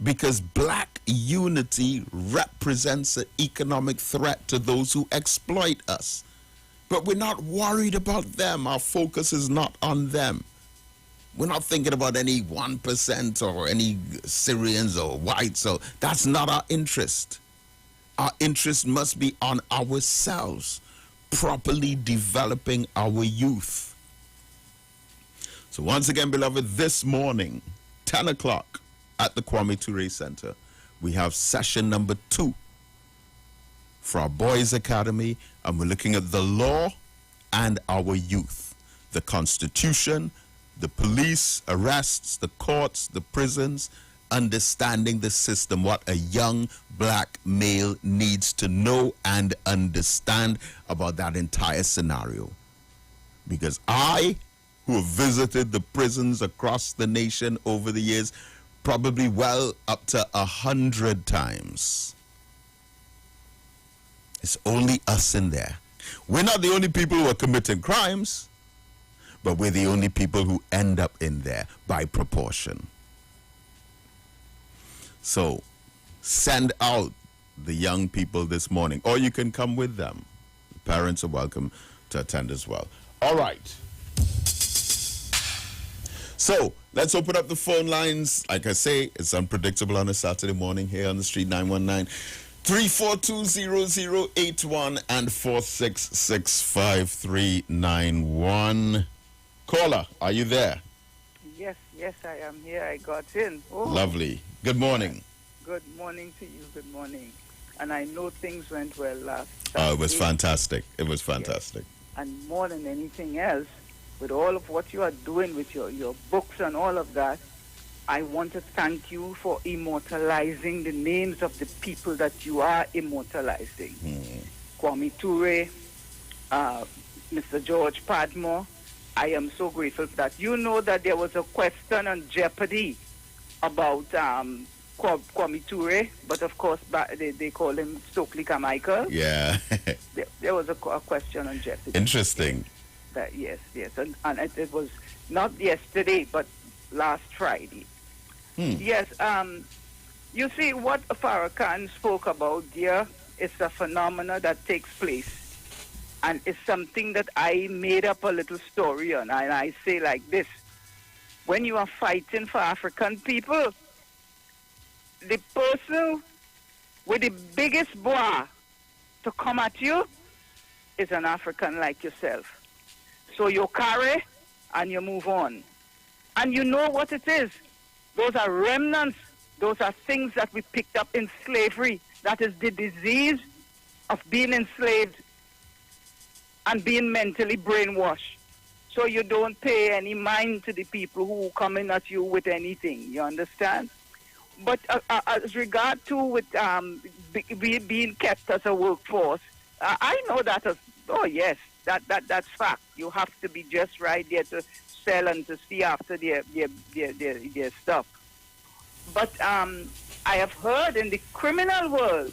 because black unity represents an economic threat to those who exploit us. But we're not worried about them. Our focus is not on them. We're not thinking about any 1% or any Syrians or whites. So that's not our interest. Our interest must be on ourselves, properly developing our youth. So once again, beloved, this morning, 10 o'clock at the Kwame Ture Center, we have session number 2 for our Boys Academy, and we're looking at the law and our youth, the Constitution, the police, arrests, the courts, the prisons, understanding the system, what a young black male needs to know and understand about that entire scenario. Because I, who have visited the prisons across the nation over the years, probably well up to 100 times, it's only us in there. We're not the only people who are committing crimes, but we're the only people who end up in there by proportion. So send out the young people this morning, or you can come with them. The parents are welcome to attend as well. All right. So let's open up the phone lines. Like I say, it's unpredictable on a Saturday morning here on the street. 919-342-0081 and 466-5391. Caller, are you there? Yes, I am here. I got in. Oh. Lovely. Good morning. Good morning to you. Good morning. And I know things went well last It was fantastic. It was fantastic. Yes. And more than anything else, with all of what you are doing with your books and all of that, I want to thank you for immortalizing the names of the people that you are immortalizing. Kwame Ture, Mr. George Padmore, I am so grateful for that. You know that there was a question on Jeopardy about Kwame Ture, but of course they call him Stokely Carmichael. Yeah. there was a question on Jeopardy. Interesting. Yes. And it was not yesterday, but last Friday. Yes, you see, what Farrakhan spoke about there is a phenomena that takes place. And it's something that I made up a little story on. And I say like this: when you are fighting for African people, the person with the biggest boa to come at you is an African like yourself. So you carry and you move on. And you know what it is. Those are remnants. Those are things that we picked up in slavery. That is the disease of being enslaved and being mentally brainwashed. So you don't pay any mind to the people who come in at you with anything. You understand? But as regard to with being kept as a workforce, I know that as, oh yes, that's fact. You have to be just right there to sell and to see after their stuff. But I have heard in the criminal world,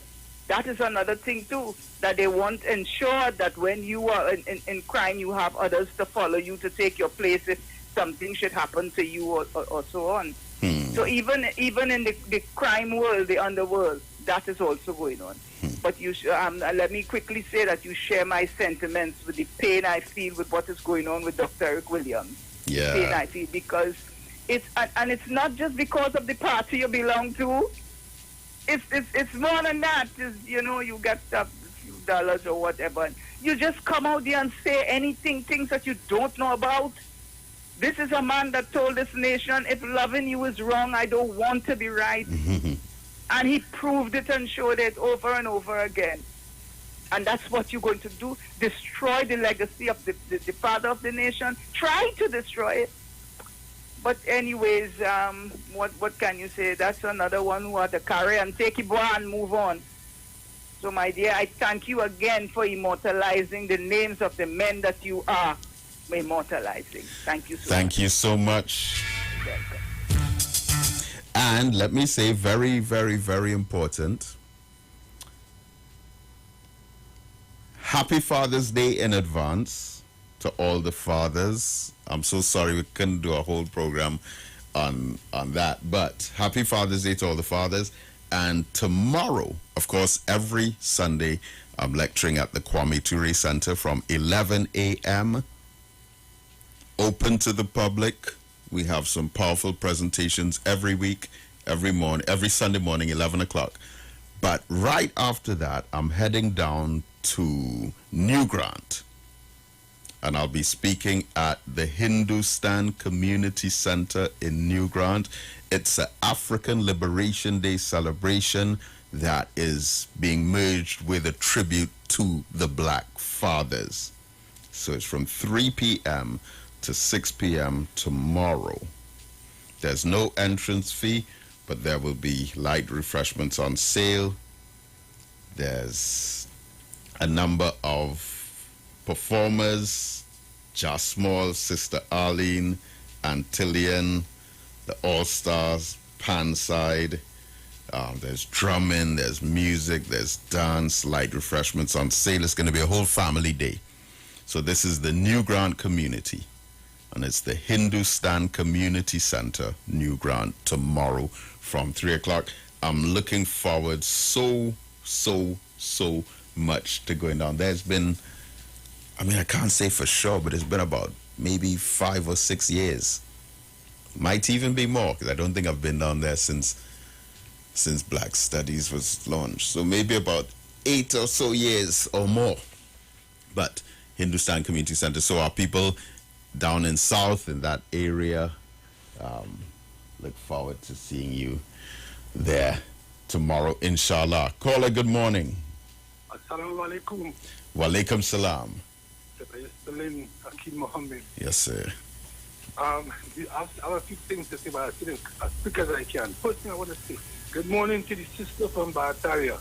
that is another thing too, that they want to ensure that when you are in crime, you have others to follow you to take your place if something should happen to you or so on. So even in the crime world, the underworld, that is also going on. But you let me quickly say that you share my sentiments with the pain I feel with what is going on with Dr. Eric Williams. Yeah. Pain I feel because it's not just because of the party you belong to. It's more than that. It's, you get a few dollars or whatever. And you just come out there and say anything, things that you don't know about. This is a man that told this nation, if loving you is wrong, I don't want to be right. And he proved it and showed it over and over again. And that's what you're going to do. Destroy the legacy of the father of the nation. Try to destroy it. But anyways, what can you say? That's another one who had to carry and take it and move on. So my dear, I thank you again for immortalizing the names of the men that you are immortalizing. Thank you so much. Thank you so much. And let me say, very, very, very important, Happy Father's Day in advance to all the fathers. I'm so sorry we couldn't do a whole program on that, but Happy Father's Day to all the fathers. And tomorrow, of course, every Sunday, I'm lecturing at the Kwame Ture Center from 11 a.m. Open to the public. We have some powerful presentations every week, every morning, every Sunday morning, 11 o'clock. But right after that, I'm heading down to New Grant. And I'll be speaking at the Hindustan Community Center in New Grant. It's an African Liberation Day celebration that is being merged with a tribute to the Black Fathers. So it's from 3 p.m. to 6 p.m. tomorrow. There's no entrance fee, but there will be light refreshments on sale. There's a number of performers: Josh Small, Sister Arlene, Antillian, the All-Stars, Panside. There's drumming, there's music, there's dance, light refreshments on sale. It's going to be a whole family day. So this is the New Grant community, and it's the Hindustan Community Center, New Grant, tomorrow from 3 o'clock. I'm looking forward so much to going down. There's been, I can't say for sure, but it's been about maybe 5 or 6 years Might even be more, because I don't think I've been down there since Black Studies was launched. So maybe about 8 or so years or more. But Hindustan Community Center. So our people down in South, in that area, look forward to seeing you there tomorrow, inshallah. Caller, good morning. Assalamu alaikum. Walaikum salam. Hakim Mohammed. Yes, sir. I have a few things to say, but I think as quick as I can. First thing I want to say, good morning to the sister from Bataria.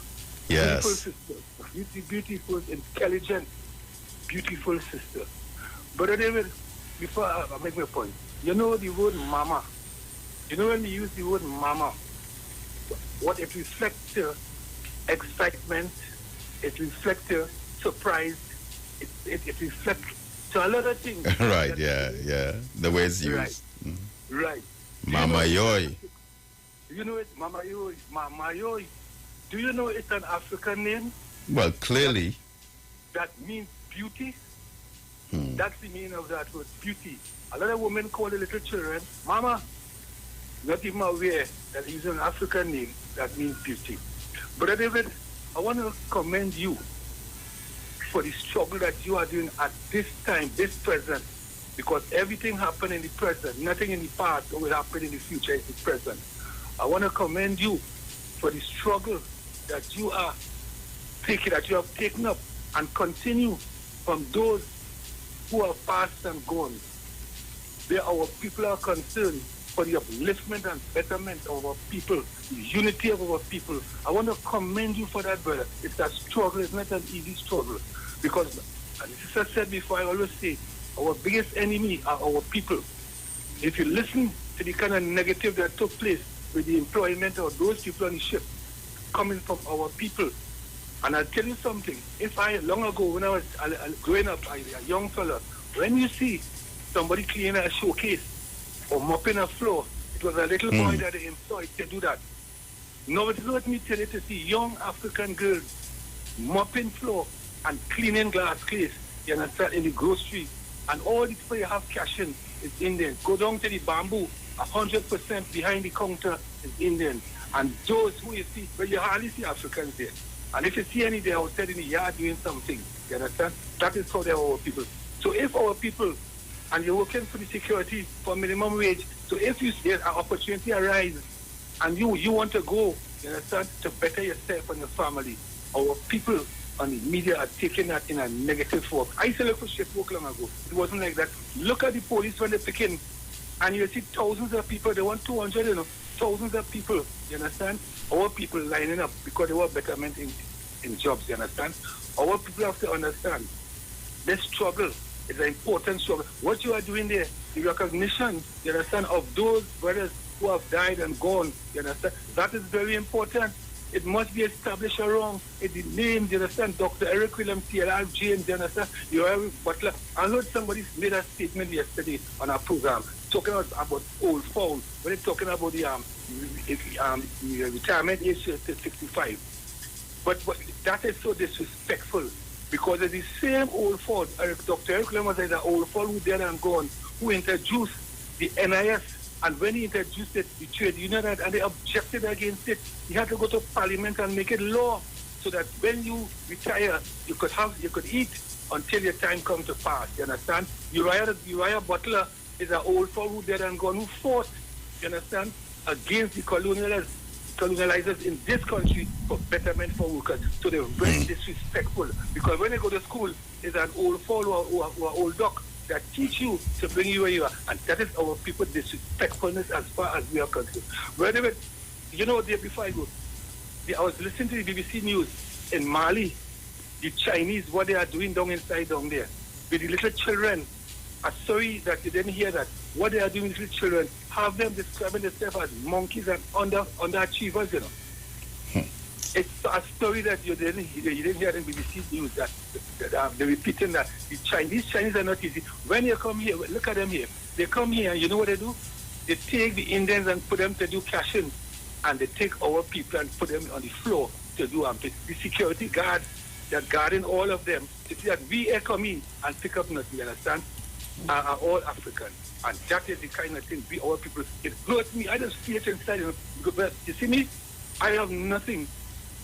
Yes. Beautiful sister. Beautiful, intelligent, beautiful sister. Brother David, before I make my point, you know the word mama. You know when we use the word mama, what it reflects to excitement, it reflects to surprise, it reflects to a lot of things. Right, yeah. The way it's used. Right. Right. Mama Yoy. Do you know it? Mama Yoy. Mama Yoy. Do you know it's an African name? Well, clearly. That means beauty. That's the meaning of that word, beauty. A lot of women call the little children mama, not even aware that it's an African name that means beauty. Brother David, I want to commend you for the struggle that you are doing at this time, this present, because everything happened in the present, nothing in the past or will happen in the future is the present. I want to commend you for the struggle that you are taking, that you have taken up and continue from those who are past and gone. Where our people are concerned for the upliftment and betterment of our people, the unity of our people. I want to commend you for that, brother. It's a struggle. It's not an easy struggle. Because, as the sister said before, I always say, our biggest enemy are our people. If you listen to the kind of negative that took place with the employment of those people on the ship coming from our people, and I'll tell you something, long ago when I was growing up, a young fella, when you see somebody cleaning a showcase or mopping a floor, it was a little boy that they employed to do that. Now it's not me tell you to see young African girls mopping floor and cleaning glass case, you understand, in the grocery, and all the people you have cash in is Indian. Go down to the bamboo, 100% behind the counter is Indian. And those who you see, well, you hardly see Africans there. And if you see any there outside in the yard doing something, you understand? That is how they are our people. So if our people, and you're working for the security for minimum wage, so if you see an opportunity arises and you want to go, you understand, to better yourself and your family, our people on the media are taking that in a negative form. I used to look for shift work long ago. It wasn't like that. Look at the police when they pick in, and you see thousands of people, they want 200, thousands of people, you understand? Our people lining up because they want betterment in jobs, you understand? Our people have to understand this struggle is an important struggle. What you are doing there, the recognition, you understand, of those brothers who have died and gone, you understand? That is very important. It must be established around the names, you understand? Dr. Eric Williams, T.L.R. James, you understand? Iwer Butler. I heard somebody made a statement yesterday on our program talking about old foul, when they're talking about the retirement age to 65. But that is so disrespectful, because it's the same old foul, Dr. Eric Williams was an old foul who dead and gone, who introduced the NIS. And when he introduced it, the trade union, and they objected against it, he had to go to Parliament and make it law, so that when you retire, you could eat until your time comes to pass. You understand? Uriah Butler is an old fool who dead and gone, who fought, you understand, against the colonializers in this country for betterment for workers. So they're very disrespectful, because when they go to school, it's an old fool or old duck that teach you to bring you where you are. And that is our people disrespectfulness as far as we are concerned. Well, anyway, you know, before I go, I was listening to the BBC News in Mali, the Chinese, what they are doing down there with the little children. I'm sorry that you didn't hear that. What they are doing with little children, have them describing themselves as monkeys and underachievers, you know. It's a story that you didn't hear in BBC News, that they're repeating that. The Chinese are not easy. When you come here, look at them here. They come here and you know what they do? They take the Indians and put them to do cashing, and they take our people and put them on the floor to do the security guards that guarding all of them, to see that we are coming and pick up nothing, you understand? are all African. And that is the kind of thing our people, it hurts me. I just feel it inside. But you see me? I have nothing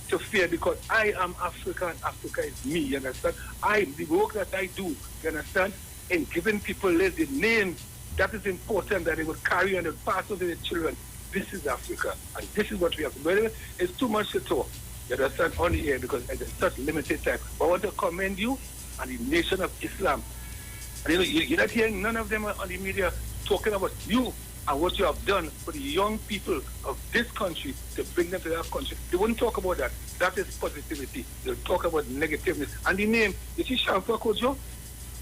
to fear because I am Africa and Africa is me, you understand? The work that I do, you understand, in giving people the name, that is important that they will carry on and pass on to their children. This is Africa, and this is what we have to do. It's too much to talk, you understand, on the air because it's such limited time. But I want to commend you and the Nation of Islam. And you're not hearing none of them on the media talking about you and what you have done for the young people of this country to bring them to that country. They wouldn't talk about that. That is positivity. They'll talk about negativeness. And the name, you see Shamfa Kojo?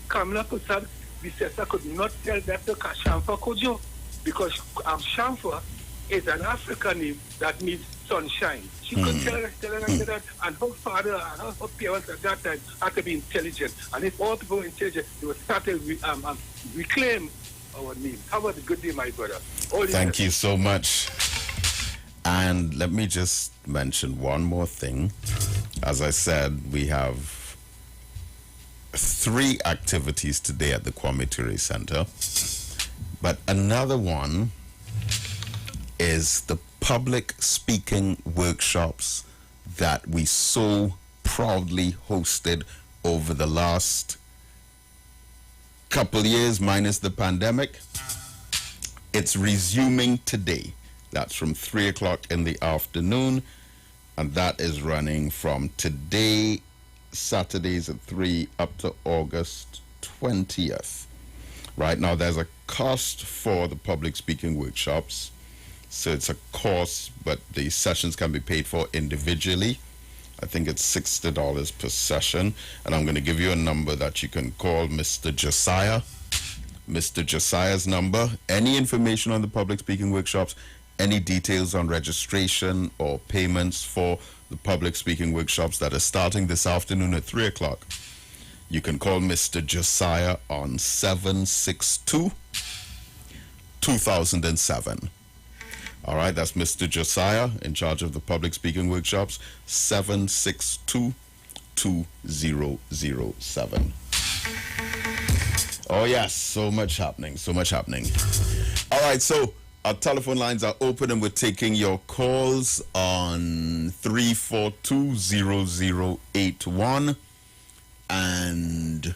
Kamla Prasad Bisesa could not tell that to Shamfa Kojo because Shamfa is an African name that means sunshine. She could tell her that, and her father and her parents at that time had to be intelligent. And if all people were intelligent, they would start to reclaim our name. Have a good day, my brother. Thank you so much. And let me just mention one more thing. As I said, we have 3 activities today at the Kwame Ture Center. But another one is the public speaking workshops that we so proudly hosted over the last couple years, minus the pandemic. It's resuming today. That's from 3 o'clock in the afternoon, and that is running from today, Saturdays at 3, up to August 20th. Right now, there's a cost for the public speaking workshops. So it's a course, but the sessions can be paid for individually. I think it's $60 per session. And I'm going to give you a number that you can call Mr. Josiah. Mr. Josiah's number. Any information on the public speaking workshops, any details on registration or payments for the public speaking workshops that are starting this afternoon at 3 o'clock, you can call Mr. Josiah on 762-2007. All right, that's Mr. Josiah in charge of the public speaking workshops, 762-2007. Oh, yes, so much happening, so much happening. All right, so our telephone lines are open and we're taking your calls on 342-0081 and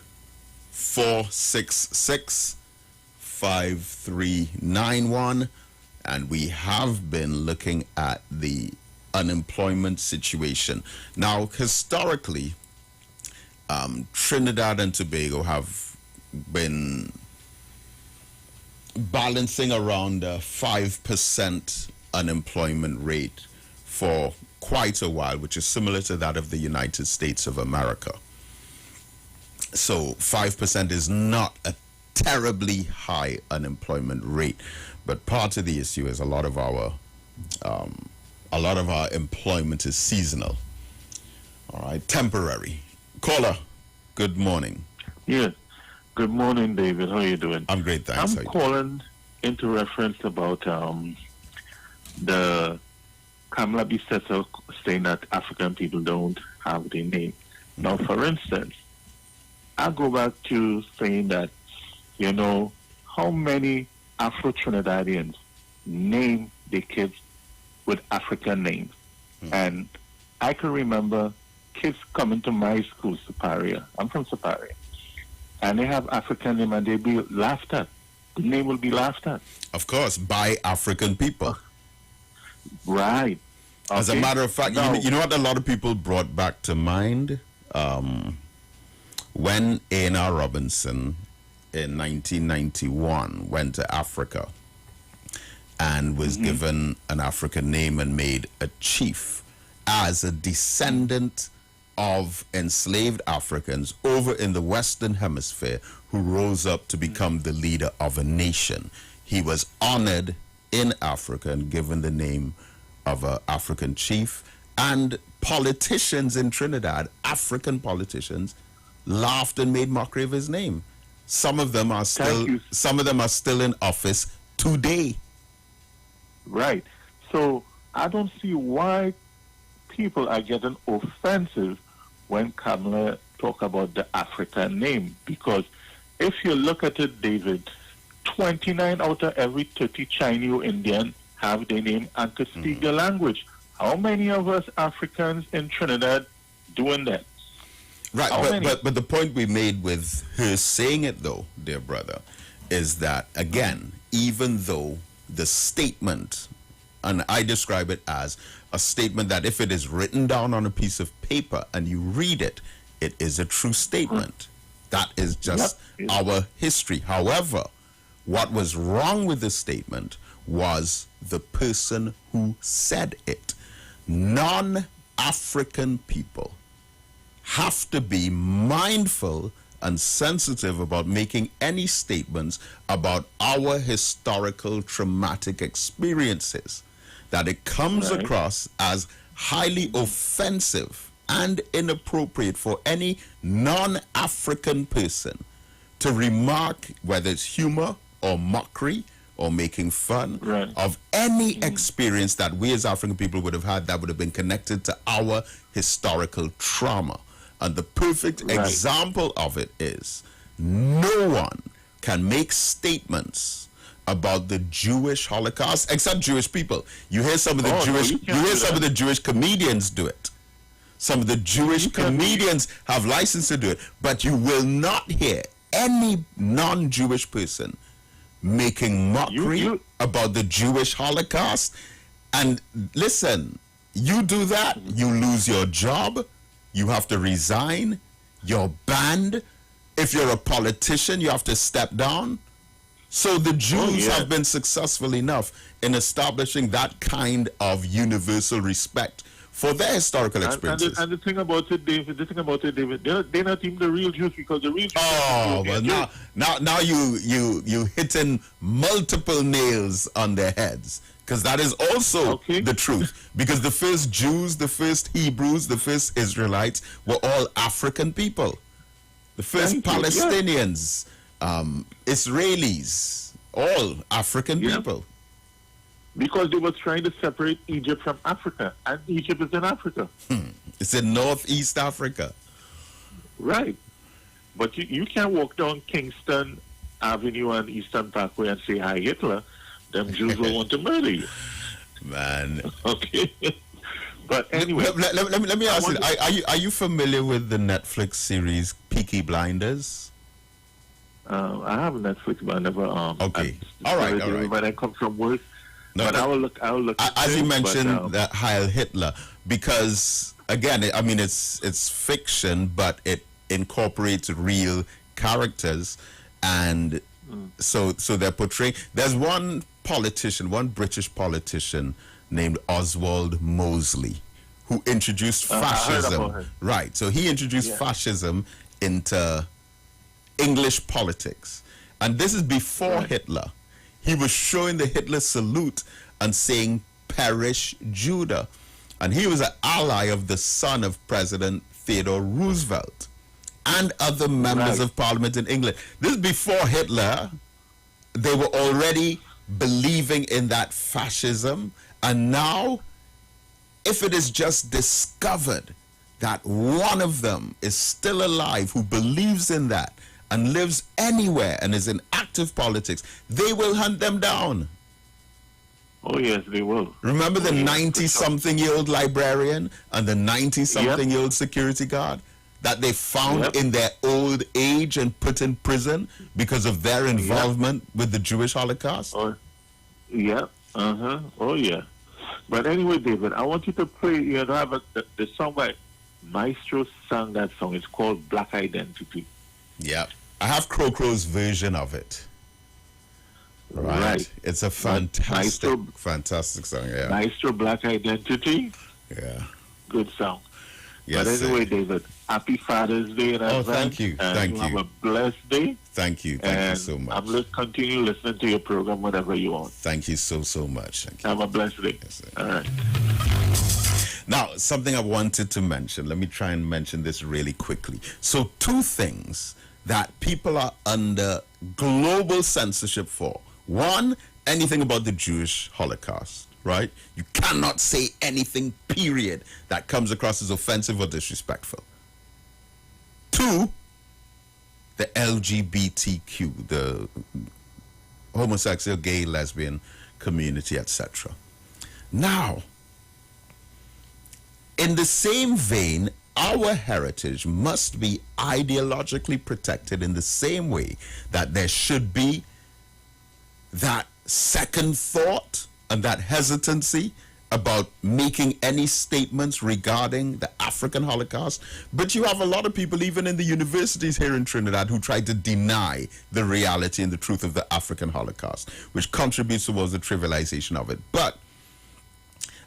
466-5391. And we have been looking at the unemployment situation. Now, historically, Trinidad and Tobago have been balancing around a 5% unemployment rate for quite a while, which is similar to that of the United States of America. So 5% is not a terribly high unemployment rate. But part of the issue is a lot of our employment is seasonal. All right, temporary. Caller, good morning. Yes, good morning, David. How are you doing? I'm great, thanks. I'm calling into reference about the Kamla Bisesa saying that African people don't have the name. Now, for instance, I go back to saying that, you know, how many Afro-Trinidadians name their kids with African names. And I can remember kids coming to my school, Superior. I'm from Superior. And they have African name and they be laughed at. The name will be laughed at. Of course, by African people. Right. Okay. As a matter of fact, you know what a lot of people brought back to mind? When A.N.R. Robinson in 1991 went to Africa and was given an African name and made a chief as a descendant of enslaved Africans over in the Western Hemisphere who rose up to become the leader of a nation. He was honored in Africa and given the name of an African chief, and politicians in Trinidad, African politicians, laughed and made mockery of his name. Some of them are still in office today. Right. So I don't see why people are getting offensive when Kamala talk about the African name, because if you look at it, David, 29 out of every 30 Chinese or Indian have their name and could speak the language. How many of us Africans in Trinidad doing that? Right, but the point we made with her saying it, though, dear brother, is that, again, even though the statement, and I describe it as a statement that if it is written down on a piece of paper and you read it, it is a true statement. That is just our history. However, what was wrong with the statement was the person who said it. Non-African people have to be mindful and sensitive about making any statements about our historical traumatic experiences, that it comes across as highly offensive and inappropriate for any non-African person to remark, whether it's humor or mockery or making fun of any experience that we as African people would have had that would have been connected to our historical trauma. And the perfect example of it is no one can make statements about the Jewish Holocaust except Jewish people. You hear some of the Jewish comedians do it. Some of the Jewish comedians have license to do it, but you will not hear any non-Jewish person making mockery about the Jewish Holocaust. And listen, you do that, you lose your job, you have to resign, you're banned. If you're a politician, you have to step down. So the Jews have been successful enough in establishing that kind of universal respect for their historical experiences. And the thing about it, David, they're not even the real Jews, because the real Jews. Oh, well, now you hitting multiple nails on their heads, because that is also the truth. Because the first Jews, the first Hebrews, the first Israelites were all African people. The first Palestinians, Israelis, all African people. Because they were trying to separate Egypt from Africa, and Egypt is in Africa. It's in Northeast Africa. Right. But you can't walk down Kingston Avenue and Eastern Parkway and say, "Hi, Hitler." Them Jews will want to murder you. Man. Okay. But anyway. Let me ask you, are you familiar with the Netflix series Peaky Blinders? I have Netflix, but I never... okay. All right. But I come from work. No, but I will look. As you mentioned, that Heil Hitler, because again, I mean, it's fiction, but it incorporates real characters, and so they're portraying. There's one British politician named Oswald Mosley, who introduced fascism. Right. So he introduced fascism into English politics, and this is before Hitler. He was showing the Hitler salute and saying, "Perish Judah." And he was an ally of the son of President Theodore Roosevelt and other members of parliament in England. This is before Hitler. They were already believing in that fascism. And now, if it is just discovered that one of them is still alive who believes in that, and lives anywhere and is in active politics, they will hunt them down. Oh, yes, they will. Remember the 90-something-year-old librarian and the 90-something-year-old security guard that they found in their old age and put in prison because of their involvement with the Jewish Holocaust? Oh, yeah. But anyway, David, I want you to play, the song by Maestro sang that song. It's called Black Identity. Yeah, I have Crow's version of it. Right. It's a fantastic song, yeah. Maestro Black Identity. Yeah. Good song. Yes, but anyway, David, happy Father's Day in advance. Thank you. And have a blessed day. Thank you. Thank you so much. I'm going to continue listening to your program whenever you want. Thank you so much. Thank you. Have a blessed day. Yes, sir. All right. Now, something I wanted to mention. Let me try and mention this really quickly. So, two things that people are under global censorship for. One, anything about the Jewish Holocaust, right? You cannot say anything, period, that comes across as offensive or disrespectful. Two, the LGBTQ, the homosexual, gay, lesbian community, etc. Now, in the same vein, our heritage must be ideologically protected in the same way that there should be that second thought and that hesitancy about making any statements regarding the African Holocaust. But you have a lot of people, even in the universities here in Trinidad, who try to deny the reality and the truth of the African Holocaust, which contributes towards the trivialization of it. But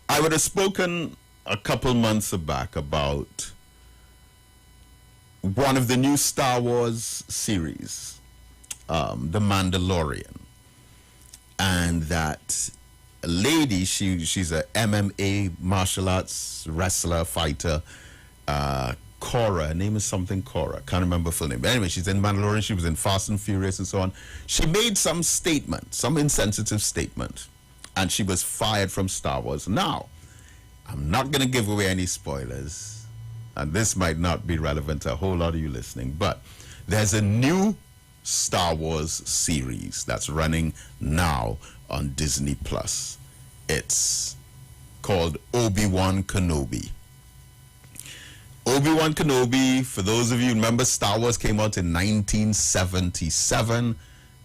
I would have spoken a couple months back about one of the new Star Wars series, The Mandalorian, and that a lady, she's a MMA martial arts wrestler, fighter, Cora. Her name is something Cora. Can't remember her full name. But anyway, she's in Mandalorian. She was in Fast and Furious and so on. She made some statement, some insensitive statement, and she was fired from Star Wars. Now, I'm not going to give away any spoilers, and this might not be relevant to a whole lot of you listening, but there's a new Star Wars series that's running now on Disney Plus. It's called Obi-Wan Kenobi. Obi-Wan Kenobi, for those of you who remember, Star Wars came out in 1977,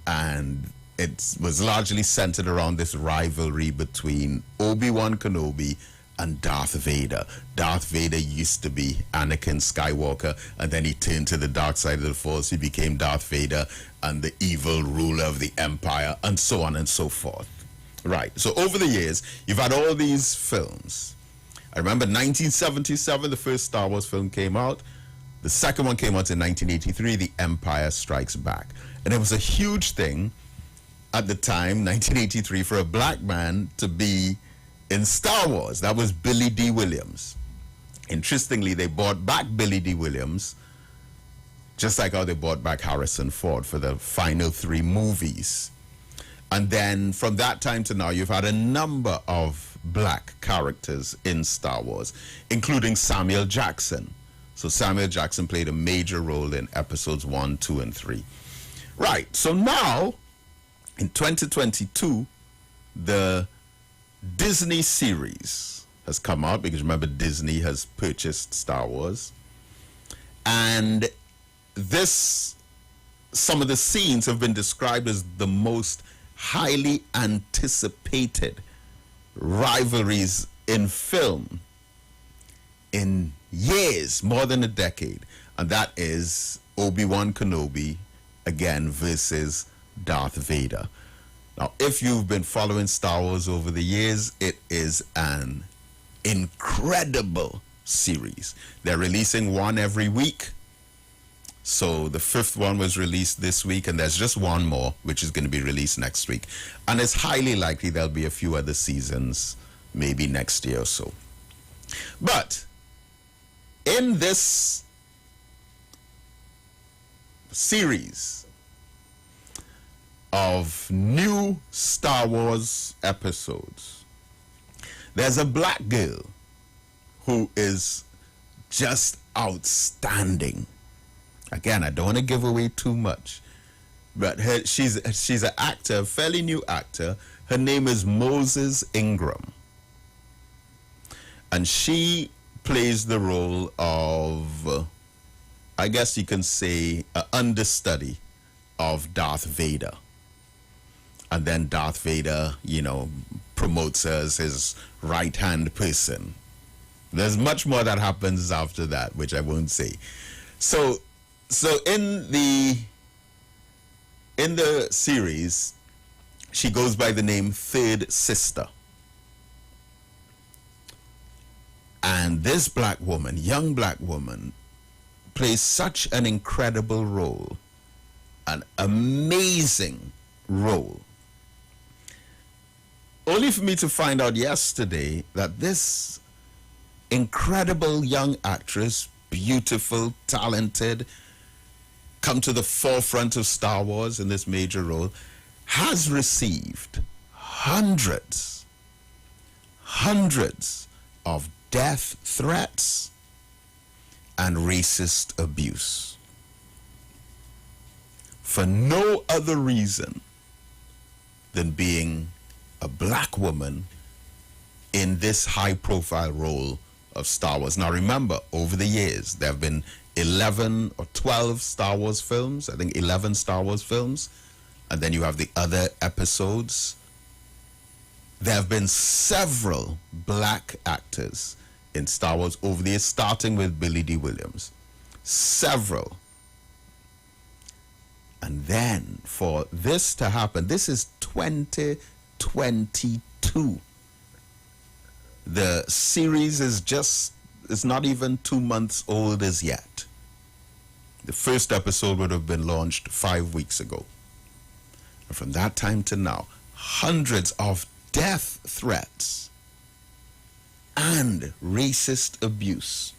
and it was largely centered around this rivalry between Obi-Wan Kenobi and Darth Vader. Darth Vader used to be Anakin Skywalker, and then he turned to the dark side of the Force. He became Darth Vader and the evil ruler of the Empire, and so on and so forth. Right, so over the years, you've had all these films. I remember 1977, the first Star Wars film came out. The second one came out in 1983, The Empire Strikes Back. And it was a huge thing at the time, 1983, for a black man to be in Star Wars. That was Billy D. Williams. Interestingly, they brought back Billy D. Williams, just like how they brought back Harrison Ford for the final 3 movies. And then from that time to now, you've had a number of black characters in Star Wars, including Samuel Jackson. So Samuel Jackson played a major role in episodes 1, 2, and 3. Right, so now, in 2022, the Disney series has come out, because remember, Disney has purchased Star Wars. And some of the scenes have been described as the most highly anticipated rivalries in film in years, more than a decade. And that is Obi-Wan Kenobi, again, versus Darth Vader. Now, if you've been following Star Wars over the years, it is an incredible series. They're releasing one every week. So the 5th one was released this week, and there's just one more, which is going to be released next week. And it's highly likely there'll be a few other seasons, maybe next year or so. But in this series of new Star Wars episodes, there's a black girl who is just outstanding. Again, I don't want to give away too much, but she's an actor, a fairly new actor. Her name is Moses Ingram, and she plays the role of, I guess you can say, an understudy of Darth Vader. And then Darth Vader, promotes her as his right-hand person. There's much more that happens after that, which I won't say. So in the series, she goes by the name Third Sister. And this black woman, young black woman, plays such an incredible role, an amazing role. Only for me to find out yesterday that this incredible young actress, beautiful, talented, come to the forefront of Star Wars in this major role, has received hundreds of death threats and racist abuse. for no other reason than being a black woman in this high-profile role of Star Wars. Now remember, over the years, there have been 11 or 12 Star Wars films, I think 11 Star Wars films, and then you have the other episodes. There have been several black actors in Star Wars over the years, starting with Billy D. Williams. Several. And then for this to happen, this is 2022. The series is not even 2 months old as yet. The first episode would have been launched 5 weeks ago. And from that time to now, hundreds of death threats and racist abuse.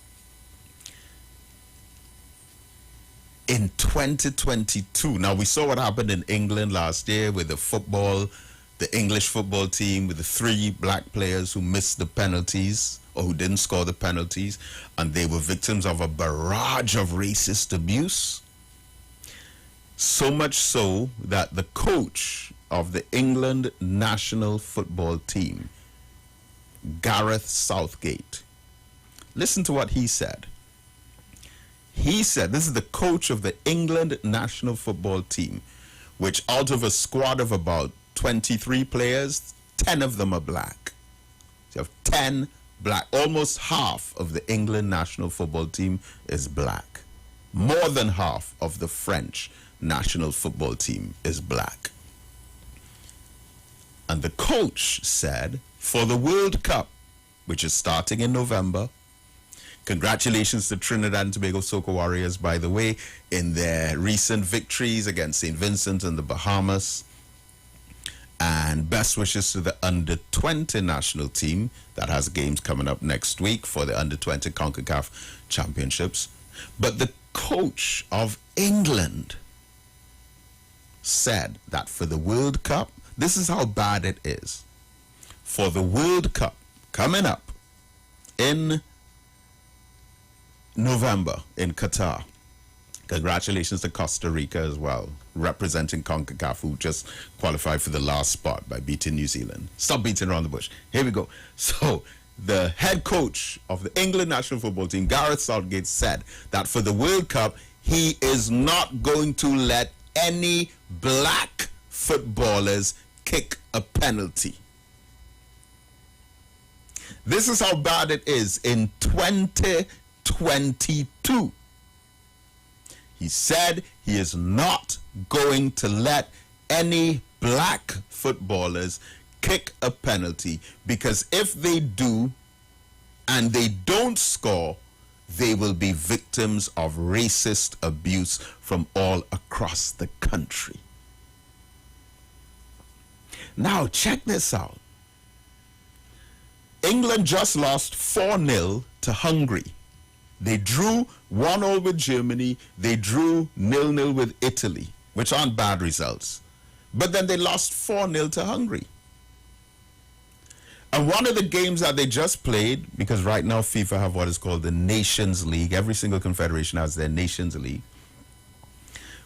In 2022, now we saw what happened in England last year with the English football team, with the 3 black players who missed the penalties or who didn't score the penalties, and they were victims of a barrage of racist abuse. So much so that the coach of the England national football team, Gareth Southgate, listen to what he said. He said, this is the coach of the England national football team, which out of a squad of about 23 players, 10 of them are black. So you have 10 black. Almost half of the England national football team is black. More than half of the French national football team is black. And the coach said, for the World Cup, which is starting in November, congratulations to Trinidad and Tobago Soca Warriors, by the way, in their recent victories against St. Vincent and the Bahamas. And best wishes to the under-20 national team that has games coming up next week for the under-20 CONCACAF Championships. But the coach of England said that for the World Cup, this is how bad it is. For the World Cup coming up in November in Qatar. Congratulations to Costa Rica as well, representing CONCACAF, who just qualified for the last spot by beating New Zealand. Stop beating around the bush. Here we go. So the head coach of the England national football team, Gareth Southgate, said that for the World Cup, he is not going to let any black footballers kick a penalty. This is how bad it is in 2022. He said he is not going to let any black footballers kick a penalty, because if they do and they don't score, they will be victims of racist abuse from all across the country. Now, check this out. England just lost 4-0 to Hungary. They drew 1-0 with Germany. They drew 0-0 with Italy, which aren't bad results. But then they lost 4-0 to Hungary. And one of the games that they just played, because right now FIFA have what is called the Nations League. Every single confederation has their Nations League.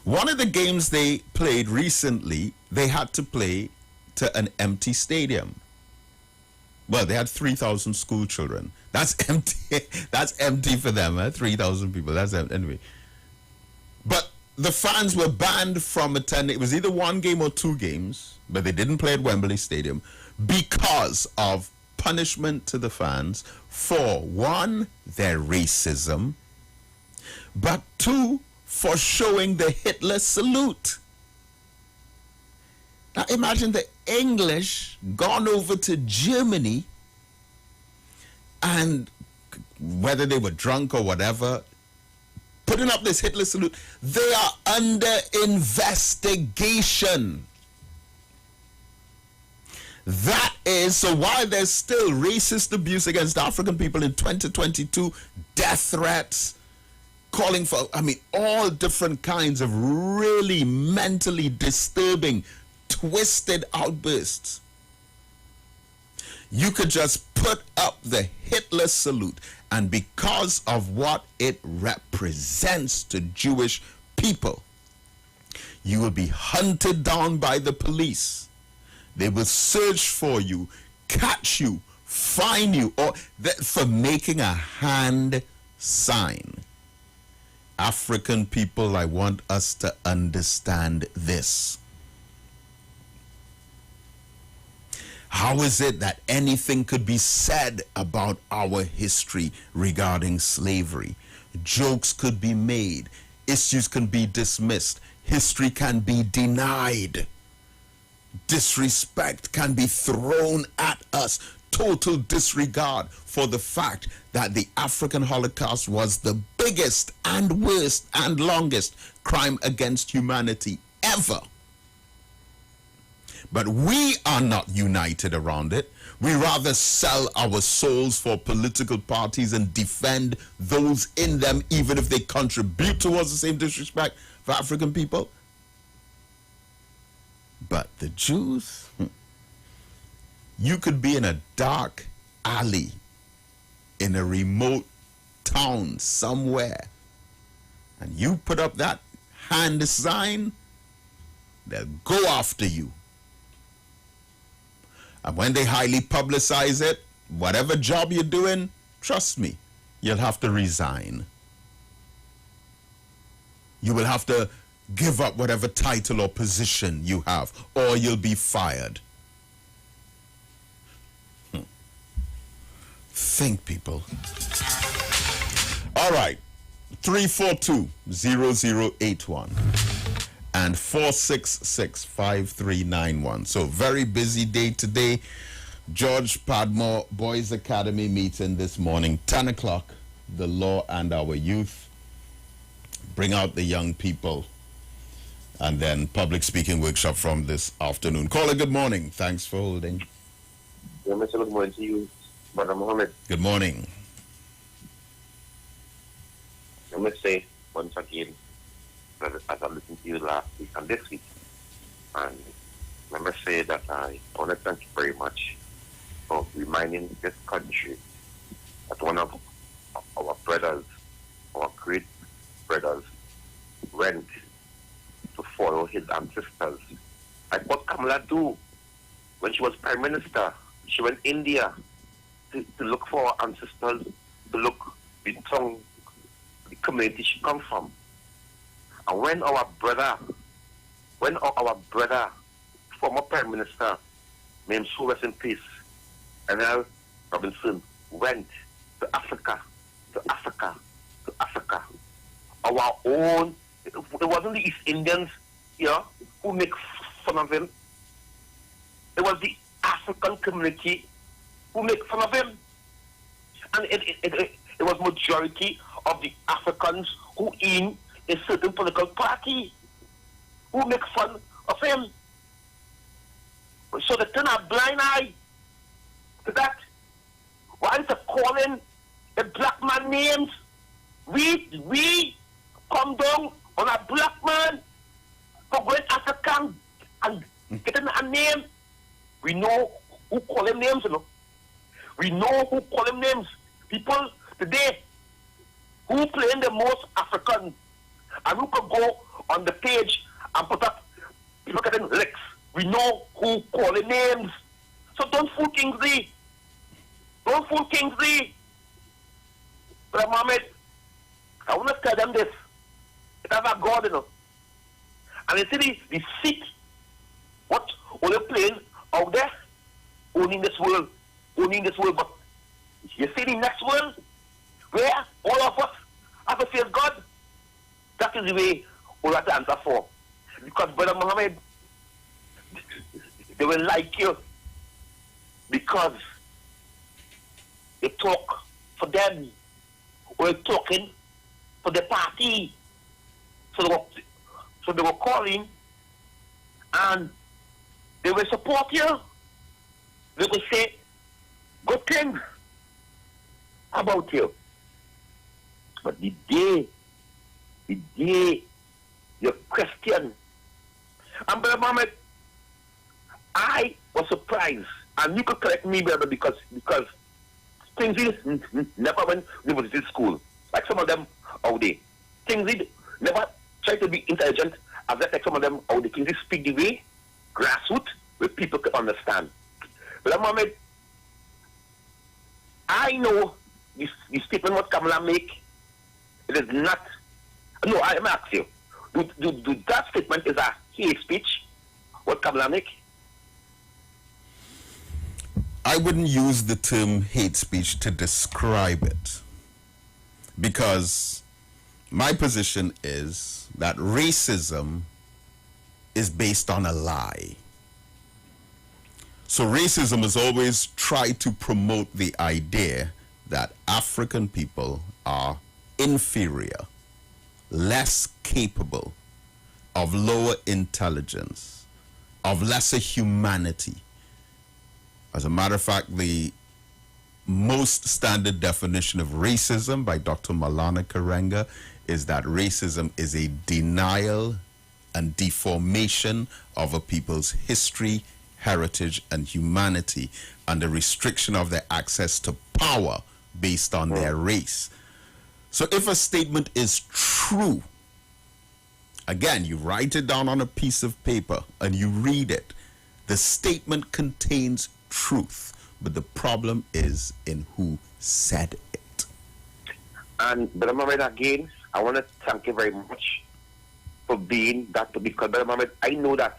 One of the games they played recently, they had to play to an empty stadium. Well, they had 3,000 school children. That's empty. That's empty for them, 3,000 people. That's empty. Anyway. But the fans were banned from attending. It was either one game or 2 games, but they didn't play at Wembley Stadium because of punishment to the fans for, 1, their racism, but 2, for showing the Hitler salute. Now imagine the English gone over to Germany, and whether they were drunk or whatever, putting up this Hitler salute. They are under investigation. That is, so while there's still racist abuse against African people in 2022, death threats, calling for, all different kinds of really mentally disturbing, twisted outbursts. You could just put up the Hitler salute, and because of what it represents to Jewish people, You will be hunted down by the police. They will search for you, catch you, fine you, or for making a hand sign. African people, I want us to understand this. How is it that anything could be said about our history regarding slavery? Jokes could be made, issues can be dismissed, history can be denied, disrespect can be thrown at us, total disregard for the fact that the African Holocaust was the biggest and worst and longest crime against humanity ever. But we are not united around it. We rather sell our souls for political parties and defend those in them, even if they contribute towards the same disrespect for African people. But the Jews, you could be in a dark alley in a remote town somewhere, and you put up that hand sign, they'll go after you. And when they highly publicize it, whatever job you're doing, trust me, you'll have to resign. You will have to give up whatever title or position you have, or you'll be fired. Think, people. All right, 342-0081 and 466-5391. So very busy day today. George Padmore Boys Academy meeting this morning, 10 o'clock, the law and our youth. Bring out the young people. And then public speaking workshop from this afternoon. Caller, good morning. Thanks for holding. Yeah, Mr. Good morning to you, Brother Mohammed. Good morning. I must say, once again, as I listened to you last week and this week, and I must say that I want to thank you very much for reminding this country that one of our brothers, our great brothers, went to follow his ancestors. Like what Kamala do when she was Prime Minister. She went India to look for her ancestors, to look the tongue, the community she come from. And when our brother, former Prime Minister, named so rest in peace, N.L. Robinson, went to Africa, our own, it wasn't the East Indians here who make fun of him. It was the African community who make fun of him. And it was majority of the Africans who in a certain political party who make fun of him. So they turn a blind eye to that. Why is they calling the black man names? We come down on a black man for going African and getting a name. We know who call him names, you know. We know who call him names. People today who playing the most African and who could go on the page and put up people getting licks. We know who call him names. So don't fool Kingsley. Don't fool Kingsley. But Mohammed, I want to tell them this. It has a God, you know. And you see the seat, what are they playing out there? Owning this world. But you see the next world, where all of us have to face God. That is the way we have to answer for. Because, Brother Mohammed, they will like you because they talk for them. We're talking for the party. So they were calling and they will support you. They will say good things about you. But the day you question, and Brother Mohammed, I was surprised, and you could correct me, brother, because things never went to university school, like some of them out there. Things never tried to be intelligent as that like some of them, how they can speak the way, grassroots, where people can understand. But at the moment, I know the statement what Kamala make, it is not, no, I am asking you, do that statement is a hate speech, what Kamala make? I wouldn't use the term hate speech to describe it, because my position is that racism is based on a lie. So racism has always tried to promote the idea that African people are inferior, less capable, of lower intelligence, of lesser humanity. As a matter of fact, the most standard definition of racism by Dr. Malana Karenga is that racism is a denial and deformation of a people's history, heritage, and humanity, and the restriction of their access to power based on their race. So if a statement is true, again, you write it down on a piece of paper and you read it, the statement contains truth, but the problem is in who said it. And Brother Mohammed, again, I want to thank you very much for being that, because Brother Mohammed, I know that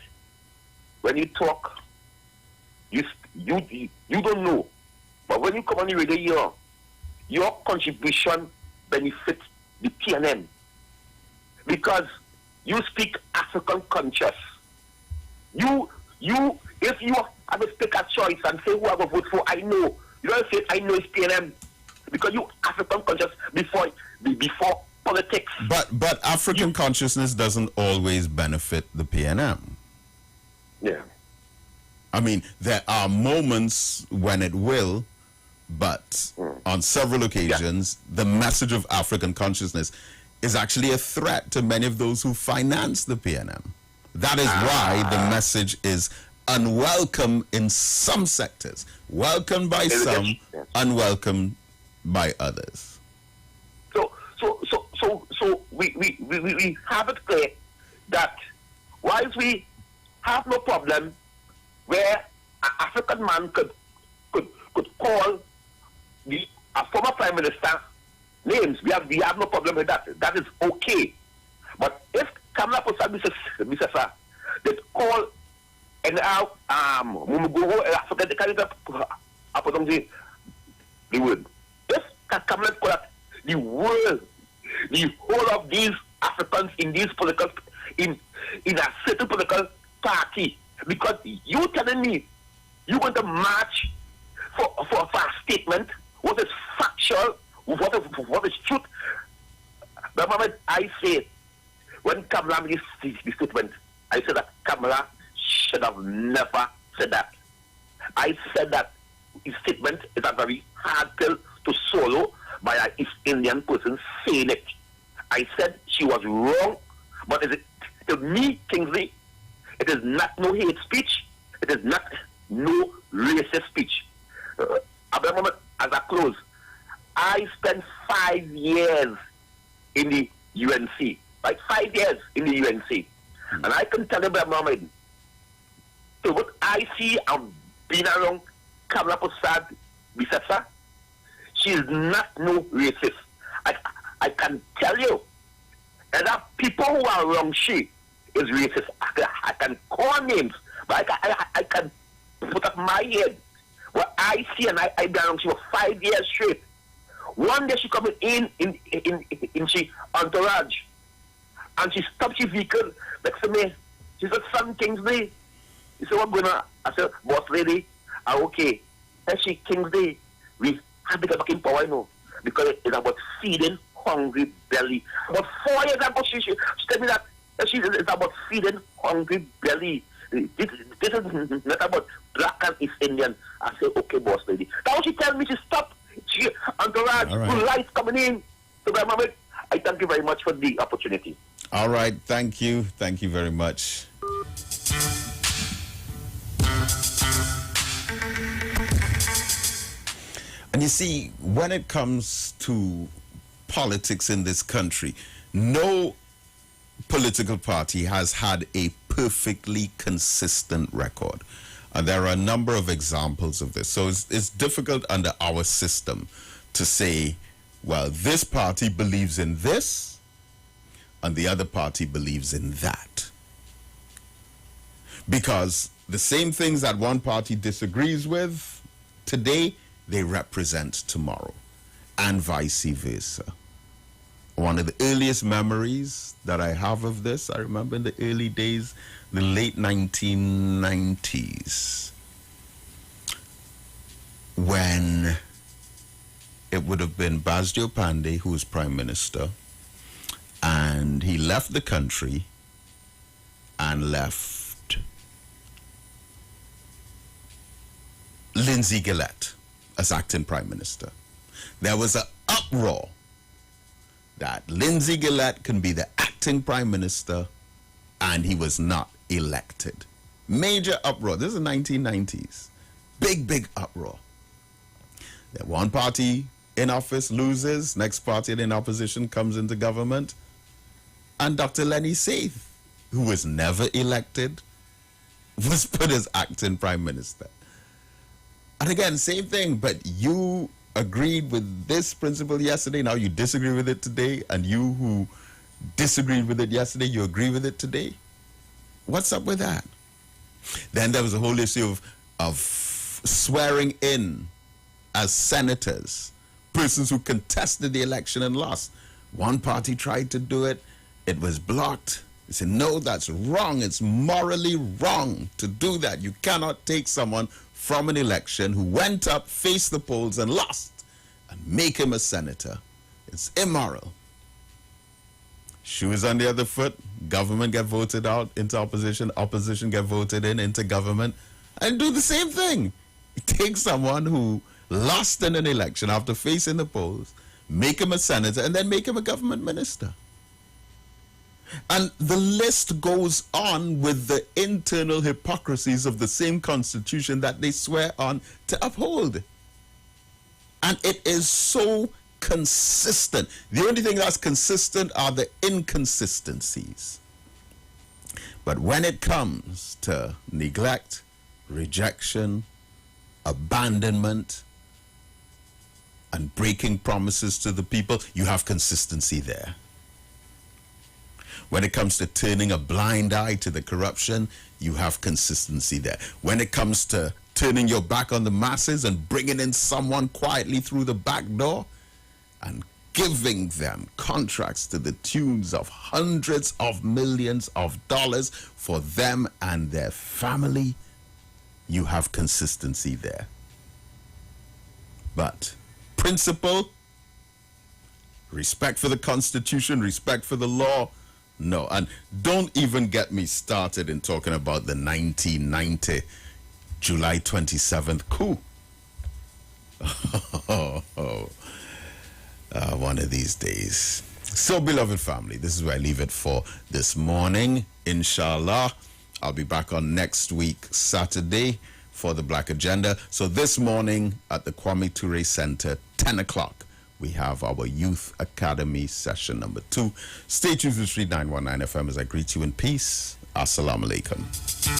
when you talk, you don't know, but when you come on the radio, your contribution benefits the PNM, because you speak African conscious. If you have to take a choice and say who I will vote for, I know. You don't say I know it's PNM, because you African conscious before politics. But African consciousness doesn't always benefit the PNM. Yeah. I mean, there are moments when it will, but on several occasions, the message of African consciousness is actually a threat to many of those who finance the PNM. That is why the message is unwelcome in some sectors, welcomed by some, unwelcome by others. So we have it clear that whilst we have no problem where an African man could call a former prime minister names, we have no problem with that. That is okay. But if Kamala Prasad Misasa did call and now Mumugo Africa the word. If Kamala call the world, the whole of these Africans in these political in a certain political party, because you telling me you want to march for a statement what is factual, what is truth. The moment I say, when Kamala made this statement, I said that Kamala should have never said that. I said that his statement is a very hard pill to swallow by an East Indian person saying it. I said she was wrong, but is it, to me, Kingsley, it is not no hate speech, it is not no racist speech. At the moment, as I close, I spent 5 years in the UNC, like 5 years in the UNC. And I can tell you, Brother Mohammed, so what I see and being around Kamala Prasad Bisesa, she is not no racist. I can tell you, and that people who are wrong, she is racist. I can call names, but I can put up my head. What I see, and I been around she for 5 years straight. One day she coming in she entourage, and she stopped her vehicle next to me. She said, "Son Kingsley," he said, "What going on?" I said, "Boss lady, okay." And she, "Kingsley, we have to get back in power, you know, because it's about feeding hungry belly." About 4 years ago, she told me that it's about feeding hungry belly. This is not about black and East Indian. I said, "Okay, boss lady." Now she tell me she stop. She entourage, right. Lights coming in. So, Mohammed, I thank you very much for the opportunity. All right, thank you very much. And you see, when it comes to politics in this country, no political party has had a perfectly consistent record. And there are a number of examples of this. So it's difficult under our system to say, well, this party believes in this and the other party believes in that. Because the same things that one party disagrees with today, they represent tomorrow, and vice versa. One of the earliest memories that I have of this, I remember in the early days, the late 1990s, when it would have been Basdio Pandey who was prime minister, and he left the country and left Lindsay Gillette as acting prime minister. There was an uproar that Lindsay Gillette can be the acting prime minister, and he was not elected. Major uproar. This is the 1990s. Big uproar. That one party in office loses, next party in opposition comes into government, and Dr. Lenny Saith, who was never elected, was put as acting prime minister. And again, same thing, but you agreed with this principle yesterday, now you disagree with it today, and you who disagreed with it yesterday, you agree with it today? What's up with that? Then there was a whole issue of swearing in as senators, persons who contested the election and lost. One party tried to do it, it was blocked. They said, no, that's wrong. It's morally wrong to do that. You cannot take someone from an election who went up, faced the polls, and lost, and make him a senator. It's immoral. Shoes on the other foot, government get voted out into opposition, opposition get voted in into government, and do the same thing. Take someone who lost in an election after facing the polls, make him a senator, and then make him a government minister. And the list goes on with the internal hypocrisies of the same constitution that they swear on to uphold. And it is so consistent. The only thing that's consistent are the inconsistencies. But when it comes to neglect, rejection, abandonment, and breaking promises to the people, you have consistency there. When it comes to turning a blind eye to the corruption, you have consistency there. When it comes to turning your back on the masses and bringing in someone quietly through the back door and giving them contracts to the tunes of hundreds of millions of dollars for them and their family, you have consistency there. But principle, respect for the Constitution, respect for the law, no. And don't even get me started in talking about the 1990 July 27th coup. One of these days. So, beloved family, this is where I leave it for this morning. Inshallah, I'll be back on next week, Saturday, for the Black Agenda. So this morning at the Kwame Ture Center, 10 o'clock, we have our Youth Academy session number 2. Stay tuned to Street 919 FM as I greet you in peace. Assalamu alaikum.